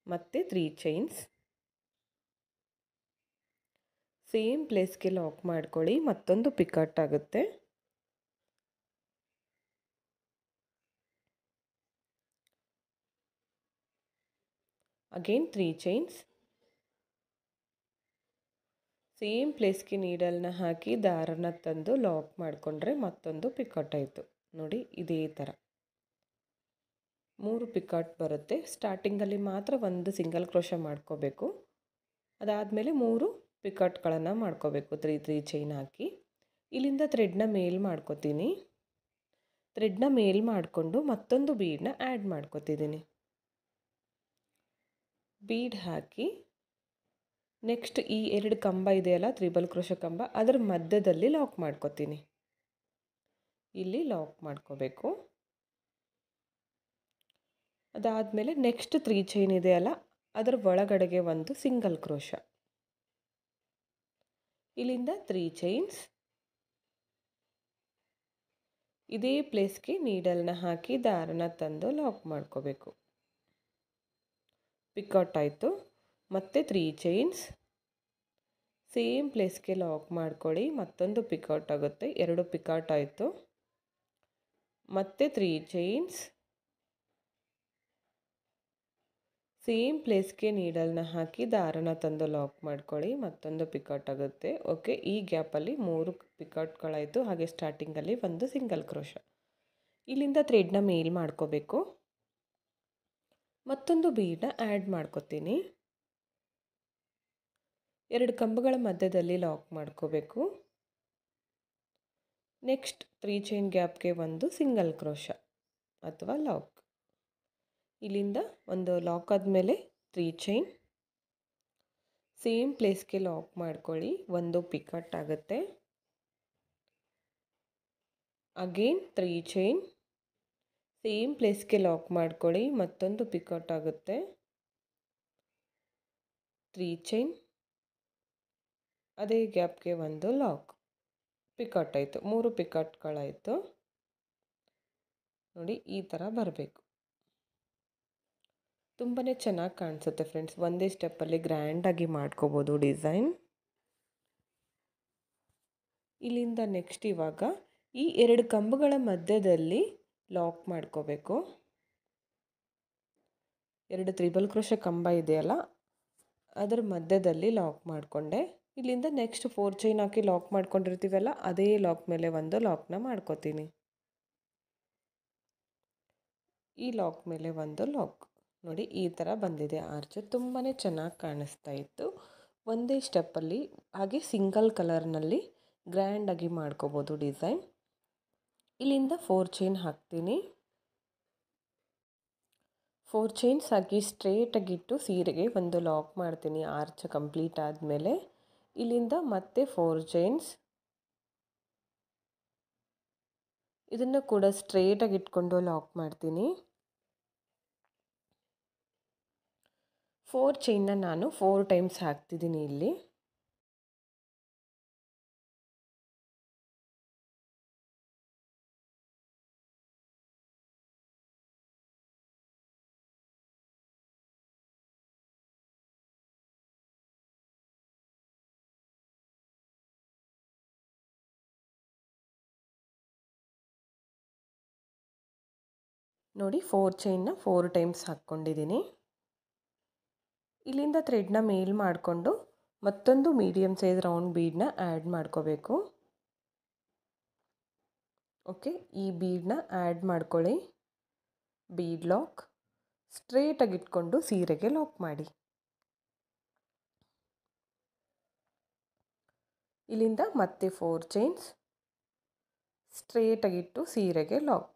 ಮತ್ತೆ 3 ಚೈನ್ಸ್, ಸೇಮ್ ಪ್ಲೇಸ್ಗೆ ಲಾಕ್ ಮಾಡ್ಕೊಳ್ಳಿ. ಮತ್ತೊಂದು ಪಿಕಾಟ್ ಆಗುತ್ತೆ. ಅಗೇನ್ 3 ಚೈನ್ಸ್, ಸೇಮ್ ಪ್ಲೇಸ್ಗೆ ನೀಡಲ್ನ ಹಾಕಿ ದಾರನ ತಂದು ಲಾಕ್ ಮಾಡಿಕೊಂಡ್ರೆ ಮತ್ತೊಂದು ಪಿಕಾಟ್ ಆಯಿತು. ನೋಡಿ ಇದೇ ಥರ 3 ಪಿಕಾಟ್ ಬರುತ್ತೆ. ಸ್ಟಾರ್ಟಿಂಗಲ್ಲಿ ಮಾತ್ರ ಒಂದು ಸಿಂಗಲ್ ಕ್ರೋಶ ಮಾಡ್ಕೋಬೇಕು, ಅದಾದಮೇಲೆ 3 ಪಿಕಾಟ್ಗಳನ್ನು ಮಾಡ್ಕೋಬೇಕು 3 ಚೈನ್ ಹಾಕಿ. ಇಲ್ಲಿಂದ ಥ್ರೆಡ್ನ ಮೇಲ್ ಮಾಡ್ಕೋತೀನಿ. ಥ್ರೆಡ್ನ ಮೇಲ್ ಮಾಡಿಕೊಂಡು ಮತ್ತೊಂದು ಬೀಡನ್ನ ಆ್ಯಡ್ ಮಾಡ್ಕೋತಿದ್ದೀನಿ. ಬೀಡ್ ಹಾಕಿ ನೆಕ್ಸ್ಟ್ ಈ 2 ಕಂಬ ಇದೆಯಲ್ಲ ತ್ರಿಬಲ್ ಕ್ರೋಶ ಕಂಬ, ಅದರ ಮಧ್ಯದಲ್ಲಿ ಲಾಕ್ ಮಾಡ್ಕೋತೀನಿ. ಇಲ್ಲಿ ಲಾಕ್ ಮಾಡ್ಕೋಬೇಕು. ಅದಾದಮೇಲೆ ನೆಕ್ಸ್ಟ್ 3 ಚೈನ್ ಇದೆಯಲ್ಲ, ಅದರ ಒಳಗಡೆಗೆ ಒಂದು ಸಿಂಗಲ್ ಕ್ರೋಶ. ಇಲ್ಲಿಂದ 3 ಚೈನ್ಸ್, ಇದೇ ಪ್ಲೇಸ್ಗೆ ನೀಡಲ್ನ ಹಾಕಿ ದಾರನ ತಂದು ಲಾಕ್ ಮಾಡ್ಕೋಬೇಕು. ಪಿಕಾಟ್ ಆಯಿತು. ಮತ್ತೆ 3 ಚೈನ್ಸ್, ಸೇಮ್ ಪ್ಲೇಸ್ಗೆ ಲಾಕ್ ಮಾಡ್ಕೊಳ್ಳಿ. ಮತ್ತೊಂದು ಪಿಕಾಟ್ ಆಗುತ್ತೆ. 2 ಪಿಕಾಟ್ ಆಯಿತು. ಮತ್ತೆ 3 ಚೈನ್ಸ್, ಸೇಮ್ ಪ್ಲೇಸ್ಗೆ ನೀಡಲ್ನ ಹಾಕಿ ದಾರನ ತಂದು ಲಾಕ್ ಮಾಡ್ಕೊಳ್ಳಿ. ಮತ್ತೊಂದು ಪಿಕಾಟ್ ಆಗುತ್ತೆ. ಓಕೆ, ಈ ಗ್ಯಾಪಲ್ಲಿ 3 ಪಿಕಾಟ್ಗಳಾಯಿತು. ಹಾಗೆ ಸ್ಟಾರ್ಟಿಂಗಲ್ಲಿ ಒಂದು ಸಿಂಗಲ್ ಕ್ರೋಶ. ಇಲ್ಲಿಂದ ಥ್ರೆಡ್ನ ಮೇಲ್ ಮಾಡ್ಕೋಬೇಕು. ಮತ್ತೊಂದು ಬೀಡನ್ನ ಆ್ಯಡ್ ಮಾಡ್ಕೋತೀನಿ. 2 ಕಂಬಗಳ ಮಧ್ಯದಲ್ಲಿ ಲಾಕ್ ಮಾಡ್ಕೋಬೇಕು. ನೆಕ್ಸ್ಟ್ 3 ಚೈನ್ ಗ್ಯಾಪ್ಗೆ ಒಂದು ಸಿಂಗಲ್ ಕ್ರೋಶ ಅಥವಾ ಲಾಕ್. ಇಲ್ಲಿಂದ ಒಂದು ಲಾಕ್ ಆದಮೇಲೆ 3 ಚೈನ್, ಸೇಮ್ ಪ್ಲೇಸ್ಗೆ ಲಾಕ್ ಮಾಡ್ಕೊಳ್ಳಿ, ಒಂದು ಪಿಕಟ್ ಆಗುತ್ತೆ. ಅಗೇನ್ 3 ಚೈನ್, ಸೇಮ್ ಪ್ಲೇಸ್ಗೆ ಲಾಕ್ ಮಾಡ್ಕೊಳ್ಳಿ, ಮತ್ತೊಂದು ಪಿಕಟ್ ಆಗುತ್ತೆ. 3 ಚೈನ್, ಅದೇ ಗ್ಯಾಪ್ಗೆ ಒಂದು ಲಾಕ್, ಪಿಕಟ್ ಆಯಿತು. 3 ಪಿಕಟ್ಗಳಾಯಿತು ನೋಡಿ. ಈ ಥರ ಬರಬೇಕು. ತುಂಬಾ ಚೆನ್ನಾಗಿ ಕಾಣಿಸುತ್ತೆ ಫ್ರೆಂಡ್ಸ್. ಒಂದೇ ಸ್ಟೆಪ್ಪಲ್ಲಿ ಗ್ರ್ಯಾಂಡಾಗಿ ಮಾಡ್ಕೋಬೋದು ಡಿಸೈನ್. ಇಲ್ಲಿಂದ ನೆಕ್ಸ್ಟ್ ಇವಾಗ ಈ 2 ಕಂಬಗಳ ಮಧ್ಯದಲ್ಲಿ ಲಾಕ್ ಮಾಡ್ಕೋಬೇಕು. 2 ತ್ರಿಬಲ್ ಕ್ರೋಶೆ ಕಂಬ ಇದೆಯಲ್ಲ, ಅದರ ಮಧ್ಯದಲ್ಲಿ ಲಾಕ್ ಮಾಡಿಕೊಂಡೆ. ಇಲ್ಲಿಂದ ನೆಕ್ಸ್ಟ್ 4 ಚೈನ್ ಹಾಕಿ ಲಾಕ್ ಮಾಡ್ಕೊಂಡಿರ್ತೀವಲ್ಲ, ಅದೇ ಲಾಕ್ ಮೇಲೆ ಒಂದು ಲಾಕ್ನ ಮಾಡ್ಕೋತೀನಿ. ಈ ಲಾಕ್ ಮೇಲೆ ಒಂದು ಲಾಕ್ ನೋಡಿ. ಈ ಥರ ಬಂದಿದೆ ಆರ್ಚ್. ತುಂಬಾ ಚೆನ್ನಾಗಿ ಕಾಣಿಸ್ತಾ ಇತ್ತು. ಒಂದೇ ಸ್ಟೆಪ್ಪಲ್ಲಿ ಹಾಗೆ ಸಿಂಗಲ್ ಕಲರ್ನಲ್ಲಿ ಗ್ರ್ಯಾಂಡಾಗಿ ಮಾಡ್ಕೋಬೋದು ಡಿಸೈನ್. ಇಲ್ಲಿಂದ 4 ಚೈನ್ ಹಾಕ್ತೀನಿ. 4 ಚೈನ್ಸ್ ಹಾಕಿ ಸ್ಟ್ರೇಟಾಗಿಟ್ಟು ಸೀರೆಗೆ ಒಂದು ಲಾಕ್ ಮಾಡ್ತೀನಿ. ಆರ್ಚ್ ಕಂಪ್ಲೀಟ್ ಆದಮೇಲೆ ಇಲ್ಲಿಂದ ಮತ್ತೆ 4 ಚೈನ್ಸ್, ಇದನ್ನು ಕೂಡ ಸ್ಟ್ರೇಟಾಗಿ ಇಟ್ಕೊಂಡು ಲಾಕ್ ಮಾಡ್ತೀನಿ. 4 ಚೈನ್ನ ನಾನು 4 ಟೈಮ್ಸ್ ಹಾಕ್ತಿದ್ದೀನಿ ಇಲ್ಲಿ. ನೋಡಿ 4 ಚೈನ್ನ 4 ಟೈಮ್ಸ್ ಹಾಕ್ಕೊಂಡಿದ್ದೀನಿ. ಇಲ್ಲಿಂದ ಥ್ರೆಡ್ನ ಮೇಲ್ ಮಾಡಿಕೊಂಡು ಮತ್ತೊಂದು ಮೀಡಿಯಮ್ ಸೈಜ್ ರೌಂಡ್ ಬೀಡನ್ನ ಆ್ಯಡ್ ಮಾಡ್ಕೋಬೇಕು. ಓಕೆ, ಈ ಬೀಡನ್ನ ಆ್ಯಡ್ ಮಾಡ್ಕೊಳ್ಳಿ. ಬೀಡ್ ಲಾಕ್ ಸ್ಟ್ರೇಟಾಗಿ ಇಟ್ಕೊಂಡು ಸೀರೆಗೆ ಲಾಕ್ ಮಾಡಿ. ಇಲ್ಲಿಂದ ಮತ್ತೆ 4 ಚೈನ್ಸ್, ಸ್ಟ್ರೇಟಾಗಿಟ್ಟು ಸೀರೆಗೆ ಲಾಕ್.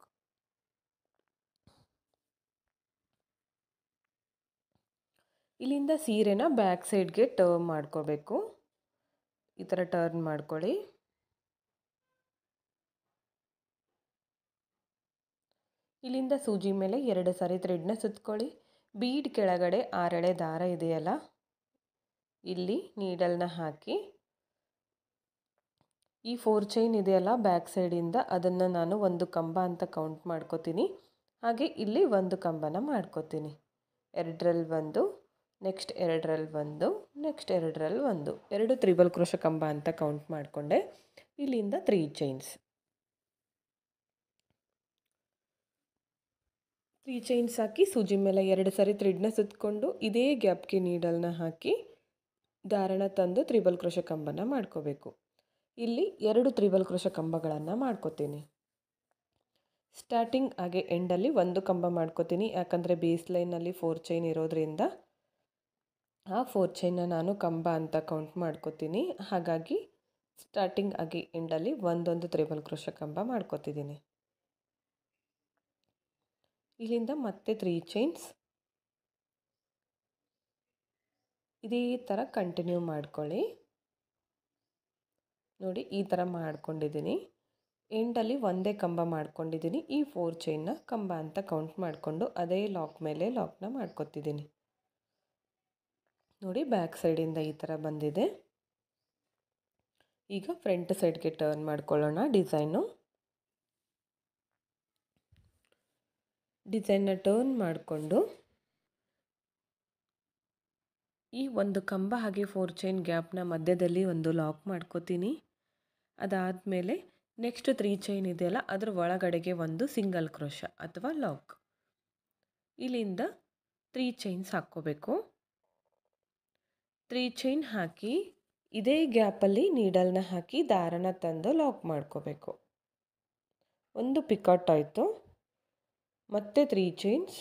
ಇಲ್ಲಿಂದ ಸೀರೆನ ಬ್ಯಾಕ್ ಸೈಡ್ಗೆ ಟರ್ನ್ ಮಾಡ್ಕೋಬೇಕು. ಈ ಥರ ಟರ್ನ್ ಮಾಡ್ಕೊಳ್ಳಿ. ಇಲ್ಲಿಂದ ಸೂಜಿ ಮೇಲೆ 2 ಸಾರಿ ಥ್ರೆಡ್ನ ಸುತ್ಕೊಳ್ಳಿ. ಬೀಡ್ ಕೆಳಗಡೆ 6 ಎಳೆ ದಾರ ಇದೆಯಲ್ಲ, ಇಲ್ಲಿ ನೀಡಲ್ನ ಹಾಕಿ ಈ 4 ಚೈನ್ ಇದೆಯಲ್ಲ ಬ್ಯಾಕ್ ಸೈಡಿಂದ, ಅದನ್ನು ನಾನು ಒಂದು ಕಂಬ ಅಂತ ಕೌಂಟ್ ಮಾಡ್ಕೋತೀನಿ. ಹಾಗೆ ಇಲ್ಲಿ ಒಂದು ಕಂಬನ ಮಾಡ್ಕೋತೀನಿ. 2ರಲ್ಲಿ ಒಂದು, ನೆಕ್ಸ್ಟ್ 2ರಲ್ಲಿ ಒಂದು, ನೆಕ್ಸ್ಟ್ 2ರಲ್ಲಿ ಒಂದು, 2 ತ್ರಿಬಲ್ ಕ್ರೋಶ ಕಂಬ ಅಂತ ಕೌಂಟ್ ಮಾಡಿಕೊಂಡೆ. ಇಲ್ಲಿಂದ 3 ಚೈನ್ಸ್, 3 ಚೈನ್ಸ್ ಹಾಕಿ ಸೂಜಿ ಮೇಲೆ 2 ಸಾರಿ ಥ್ರೆಡ್ನ ಸುತ್ತಕೊಂಡು ಇದೇ ಗ್ಯಾಪ್ಗೆ ನೀಡಲ್ನ ಹಾಕಿ ದಾರನ ತಂದು ತ್ರಿಬಲ್ ಕ್ರೋಶ ಕಂಬನ ಮಾಡ್ಕೋಬೇಕು. ಇಲ್ಲಿ 2 ತ್ರಿಬಲ್ ಕ್ರೋಶ ಕಂಬಗಳನ್ನು ಮಾಡ್ಕೋತೀನಿ. ಸ್ಟಾರ್ಟಿಂಗ್ ಹಾಗೆ ಎಂಡಲ್ಲಿ ಒಂದು ಕಂಬ ಮಾಡ್ಕೋತೀನಿ, ಯಾಕಂದರೆ ಬೇಸ್ ಲೈನಲ್ಲಿ 4 ಚೈನ್ ಇರೋದ್ರಿಂದ ಆ 4 ಚೈನ್ನ ನಾನು ಕಂಬ ಅಂತ ಕೌಂಟ್ ಮಾಡ್ಕೋತೀನಿ. ಹಾಗಾಗಿ ಸ್ಟಾರ್ಟಿಂಗ್ ಹಾಗೆ ಎಂಡಲ್ಲಿ ಒಂದೊಂದು ತ್ರಿಬಲ್ ಕ್ರೋಶ ಕಂಬ ಮಾಡ್ಕೋತಿದ್ದೀನಿ. ಇಲ್ಲಿಂದ ಮತ್ತೆ 3 ಚೈನ್ಸ್, ಇದೇ ಥರ ಕಂಟಿನ್ಯೂ ಮಾಡ್ಕೊಳ್ಳಿ. ನೋಡಿ ಈ ಥರ ಮಾಡ್ಕೊಂಡಿದ್ದೀನಿ. ಎಂಡಲ್ಲಿ ಒಂದೇ ಕಂಬ ಮಾಡ್ಕೊಂಡಿದ್ದೀನಿ. ಈ 4 ಚೈನ್ನ ಕಂಬ ಅಂತ ಕೌಂಟ್ ಮಾಡಿಕೊಂಡು ಅದೇ ಲಾಕ್ ಮೇಲೆ ಲಾಕ್ನ ಮಾಡ್ಕೊತಿದ್ದೀನಿ. ನೋಡಿ ಬ್ಯಾಕ್ ಸೈಡಿಂದ ಈ ಥರ ಬಂದಿದೆ. ಈಗ ಫ್ರಂಟ್ ಸೈಡ್ಗೆ ಟರ್ನ್ ಮಾಡ್ಕೊಳ್ಳೋಣ. ಡಿಸೈನ್ನ ಟರ್ನ್ ಮಾಡಿಕೊಂಡು ಈ ಒಂದು ಕಂಬ ಹಾಗೆ 4 ಚೈನ್ ಗ್ಯಾಪ್ನ ಮಧ್ಯದಲ್ಲಿ ಒಂದು ಲಾಕ್ ಮಾಡ್ಕೋತೀನಿ. ಅದಾದಮೇಲೆ ನೆಕ್ಸ್ಟ್ 3 ಚೈನ್ ಇದೆಯಲ್ಲ, ಅದರ ಒಳಗಡೆಗೆ ಒಂದು ಸಿಂಗಲ್ ಕ್ರೋಶ ಅಥವಾ ಲಾಕ್. ಇಲ್ಲಿಂದ 3 ಚೈನ್ಸ್ ಹಾಕ್ಕೋಬೇಕು. 3 ಚೈನ್ ಹಾಕಿ ಇದೇ ಗ್ಯಾಪಲ್ಲಿ ನೀಡಲ್ನ ಹಾಕಿ ದಾರನ ತಂದು ಲಾಕ್ ಮಾಡ್ಕೋಬೇಕು. ಒಂದು ಪಿಕಾಟ್ ಆಯಿತು. ಮತ್ತೆ 3 ಚೈನ್ಸ್,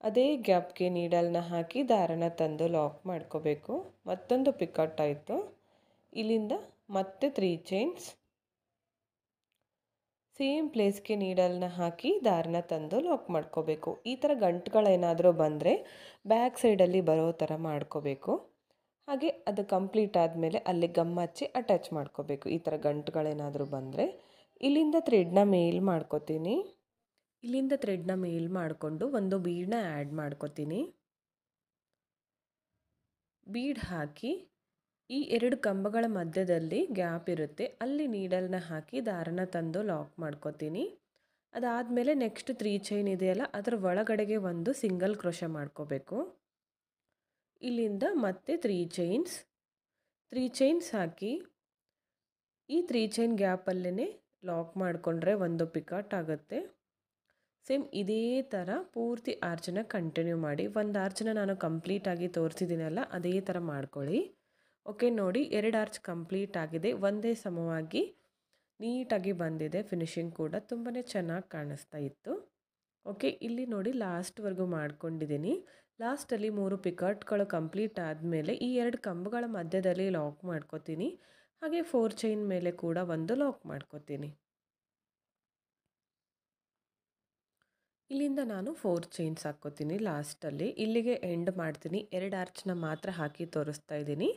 ಅದೇ ಗ್ಯಾಪ್ಗೆ ನೀಡಲ್ನ ಹಾಕಿ ದಾರನ ತಂದು ಲಾಕ್ ಮಾಡ್ಕೋಬೇಕು. ಮತ್ತೊಂದು ಪಿಕಾಟ್ ಆಯಿತು. ಇಲ್ಲಿಂದ ಮತ್ತೆ 3 ಚೈನ್ಸ್, ಸೇಮ್ ಪ್ಲೇಸ್ಗೆ ನೀಡಲ್ನ ಹಾಕಿ ದಾರನ ತಂದು ಲಾಕ್ ಮಾಡ್ಕೋಬೇಕು. ಈ ಥರ ಗಂಟುಗಳೇನಾದರೂ ಬಂದರೆ ಬ್ಯಾಕ್ ಸೈಡಲ್ಲಿ ಬರೋ ಥರ ಮಾಡ್ಕೋಬೇಕು. ಹಾಗೆ ಅದು ಕಂಪ್ಲೀಟ್ ಆದಮೇಲೆ ಅಲ್ಲಿ ಗಮ್ ಹಚ್ಚಿ ಅಟ್ಯಾಚ್ ಮಾಡ್ಕೋಬೇಕು. ಈ ಥರ ಗಂಟುಗಳೇನಾದರೂ ಬಂದರೆ ಇಲ್ಲಿಂದ ಥ್ರೆಡ್ನ ಮೇಲ್ ಮಾಡ್ಕೋತೀನಿ. ಇಲ್ಲಿಂದ ಥ್ರೆಡ್ನ ಮೇಲ್ ಮಾಡಿಕೊಂಡು ಒಂದು ಬೀಡನ್ನ ಆ್ಯಡ್ ಮಾಡ್ಕೋತೀನಿ. ಬೀಡ್ ಹಾಕಿ ಈ 2 ಕಂಬಗಳ ಮಧ್ಯದಲ್ಲಿ ಗ್ಯಾಪ್ ಇರುತ್ತೆ, ಅಲ್ಲಿ ನೀಡಲ್ನ ಹಾಕಿ ದಾರನ ತಂದು ಲಾಕ್ ಮಾಡ್ಕೋತೀನಿ. ಅದಾದಮೇಲೆ ನೆಕ್ಸ್ಟ್ 3 ಚೈನ್ ಇದೆಯಲ್ಲ, ಅದರ ಒಳಗಡೆಗೆ ಒಂದು ಸಿಂಗಲ್ ಕ್ರೋಶೆ ಮಾಡ್ಕೋಬೇಕು. ಇಲ್ಲಿಂದ ಮತ್ತೆ 3 ಚೈನ್ಸ್ ಹಾಕಿ ಈ 3 ಚೈನ್ ಗ್ಯಾಪಲ್ಲೇ ಲಾಕ್ ಮಾಡಿಕೊಂಡ್ರೆ ಒಂದು ಪಿಕಾಟ್ ಆಗುತ್ತೆ. ಸೇಮ್ ಇದೇ ಥರ ಪೂರ್ತಿ ಆರ್ಚನ್ನ ಕಂಟಿನ್ಯೂ ಮಾಡಿ. ಒಂದು ಆರ್ಚನ್ನ ನಾನು ಕಂಪ್ಲೀಟಾಗಿ ತೋರಿಸಿದ್ದೀನಲ್ಲ, ಅದೇ ಥರ ಮಾಡ್ಕೊಳ್ಳಿ. ಓಕೆ, ನೋಡಿ 2 ಆರ್ಚ್ ಕಂಪ್ಲೀಟ್ ಆಗಿದೆ. ಒಂದೇ ಸಮವಾಗಿ ನೀಟಾಗಿ ಬಂದಿದೆ. ಫಿನಿಶಿಂಗ್ ಕೂಡ ತುಂಬಾ ಚೆನ್ನಾಗಿ ಕಾಣಿಸ್ತಾ ಇತ್ತು. ಓಕೆ, ಇಲ್ಲಿ ನೋಡಿ ಲಾಸ್ಟ್ವರೆಗೂ ಮಾಡ್ಕೊಂಡಿದ್ದೀನಿ. ಲಾಸ್ಟಲ್ಲಿ 3 ಪಿಕಾಟ್ಗಳು ಕಂಪ್ಲೀಟ್ ಆದಮೇಲೆ ಈ 2 ಕಂಬಗಳ ಮಧ್ಯದಲ್ಲಿ ಲಾಕ್ ಮಾಡ್ಕೋತೀನಿ. ಹಾಗೆ 4 ಚೈನ್ ಮೇಲೆ ಕೂಡ ಒಂದು ಲಾಕ್ ಮಾಡ್ಕೋತೀನಿ. ಇಲ್ಲಿಂದ ನಾನು 4 ಚೈನ್ಸ್ ಹಾಕ್ಕೋತೀನಿ ಲಾಸ್ಟಲ್ಲಿ. ಇಲ್ಲಿಗೆ ಎಂಡ್ ಮಾಡ್ತೀನಿ. 2 ಆರ್ಚ್ನ ಮಾತ್ರ ಹಾಕಿ ತೋರಿಸ್ತಾ ಇದ್ದೀನಿ.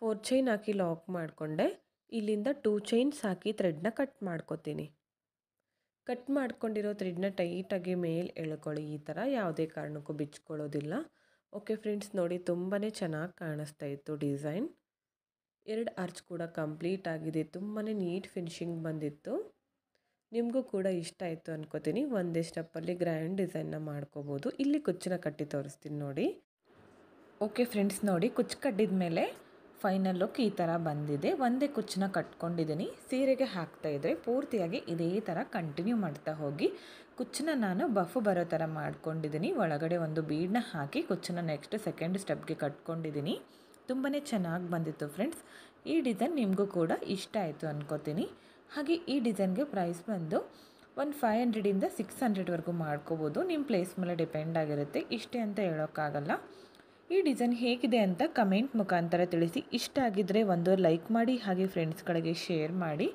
4 ಚೈನ್ ಹಾಕಿ ಲಾಕ್ ಮಾಡಿಕೊಂಡೆ. ಇಲ್ಲಿಂದ 2 ಚೈನ್ಸ್ ಹಾಕಿ ಥ್ರೆಡ್ನ ಕಟ್ ಮಾಡ್ಕೋತೀನಿ. ಕಟ್ ಮಾಡ್ಕೊಂಡಿರೋ ಥ್ರೆಡ್ನ ಟೈಟಾಗಿ ಮೇಲೆ ಎಳ್ಕೊಳ್ಳಿ. ಈ ಥರ ಯಾವುದೇ ಕಾರಣಕ್ಕೂ ಬಿಚ್ಕೊಳ್ಳೋದಿಲ್ಲ. ಓಕೆ ಫ್ರೆಂಡ್ಸ್, ನೋಡಿ ತುಂಬಾ ಚೆನ್ನಾಗಿ ಕಾಣಿಸ್ತಾ ಇತ್ತು ಡಿಸೈನ್. 2 ಆರ್ಚ್ ಕೂಡ ಕಂಪ್ಲೀಟ್ ಆಗಿದೆ. ತುಂಬಾ ನೀಟ್ ಫಿನಿಶಿಂಗ್ ಬಂದಿತ್ತು. ನಿಮಗೂ ಕೂಡ ಇಷ್ಟ ಆಯಿತು ಅನ್ಕೋತೀನಿ. ಒಂದೇ ಸ್ಟೆಪ್ಪಲ್ಲಿ ಗ್ರ್ಯಾಂಡ್ ಡಿಸೈನ್ನ ಮಾಡ್ಕೋಬೋದು. ಇಲ್ಲಿ ಕುಚ್ಚನ್ನ ಕಟ್ಟಿ ತೋರಿಸ್ತೀನಿ ನೋಡಿ. ಓಕೆ ಫ್ರೆಂಡ್ಸ್, ನೋಡಿ ಕುಚ್ಚು ಕಟ್ಟಿದ ಮೇಲೆ ಫೈನಲ್ ಲುಕ್ ಈ ಥರ ಬಂದಿದೆ. ಒಂದೇ ಕುಚ್ಚನ್ನ ಕಟ್ಕೊಂಡಿದ್ದೀನಿ. ಸೀರೆಗೆ ಹಾಕ್ತಾಯಿದ್ರೆ ಪೂರ್ತಿಯಾಗಿ ಇದೇ ಥರ ಕಂಟಿನ್ಯೂ ಮಾಡ್ತಾ ಹೋಗಿ ಕುಚ್ಚನ್ನ ನಾನು ಬಫ್ ಬರೋ ಥರ ಮಾಡ್ಕೊಂಡಿದ್ದೀನಿ. ಒಳಗಡೆ ಒಂದು ಬೀಡನ್ನ ಹಾಕಿ ಕುಚ್ಚನ್ನ ನೆಕ್ಸ್ಟ್ ಸೆಕೆಂಡ್ ಸ್ಟೆಪ್ಗೆ ಕಟ್ಕೊಂಡಿದ್ದೀನಿ. ತುಂಬಾ ಚೆನ್ನಾಗಿ ಬಂದಿತ್ತು ಫ್ರೆಂಡ್ಸ್. ಈ ಡಿಸೈನ್ ನಿಮಗೂ ಕೂಡ ಇಷ್ಟ ಆಯಿತು ಅನ್ಕೋತೀನಿ. ಹಾಗೆ ಈ ಡಿಸೈನ್ಗೆ ಪ್ರೈಸ್ ಬಂದು ಒಂದು 500ಇಂದ 600ವರೆಗೂ ಮಾಡ್ಕೋಬೋದು. ನಿಮ್ಮ ಪ್ಲೇಸ್ ಮೇಲೆ ಡಿಪೆಂಡ್ ಆಗಿರುತ್ತೆ. ಇಷ್ಟೇ ಅಂತ ಹೇಳೋಕ್ಕಾಗಲ್ಲ. ಈ ಡಿಸೈನ್ ಹೇಗಿದೆ ಅಂತ ಕಮೆಂಟ್ ಮುಖಾಂತರ ತಿಳಿಸಿ. ಇಷ್ಟ ಆಗಿದ್ದರೆ ಒಂದು ಲೈಕ್ ಮಾಡಿ, ಹಾಗೆ ಫ್ರೆಂಡ್ಸ್ಗಳಿಗೆ ಶೇರ್ ಮಾಡಿ.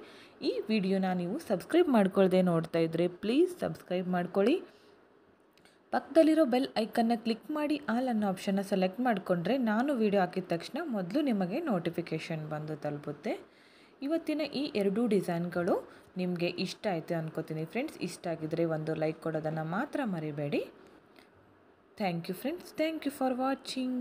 ಈ ವಿಡಿಯೋನ ನೀವು ಸಬ್ಸ್ಕ್ರೈಬ್ ಮಾಡ್ಕೊಳ್ಳದೆ ನೋಡ್ತಾ ಇದ್ದರೆ ಪ್ಲೀಸ್ ಸಬ್ಸ್ಕ್ರೈಬ್ ಮಾಡ್ಕೊಳ್ಳಿ. ಪಕ್ಕದಲ್ಲಿರೋ ಬೆಲ್ ಐಕನ್ನ ಕ್ಲಿಕ್ ಮಾಡಿ ಆಲ್ ಅನ್ನೋ ಆಪ್ಷನ್ನ ಸೆಲೆಕ್ಟ್ ಮಾಡಿಕೊಂಡ್ರೆ ನಾನು ವಿಡಿಯೋ ಹಾಕಿದ ತಕ್ಷಣ ಮೊದಲು ನಿಮಗೆ ನೋಟಿಫಿಕೇಷನ್ ಬಂದು ತಲುಪುತ್ತೆ. ಇವತ್ತಿನ ಈ 2 ಡಿಸೈನ್ಗಳು ನಿಮಗೆ ಇಷ್ಟ ಆಯಿತು ಅನ್ಕೋತೀನಿ ಫ್ರೆಂಡ್ಸ್. ಇಷ್ಟ ಆಗಿದ್ದರೆ ಒಂದು ಲೈಕ್ ಕೊಡೋದನ್ನು ಮಾತ್ರ ಮರಿಬೇಡಿ. Thank you friends. Thank you for watching.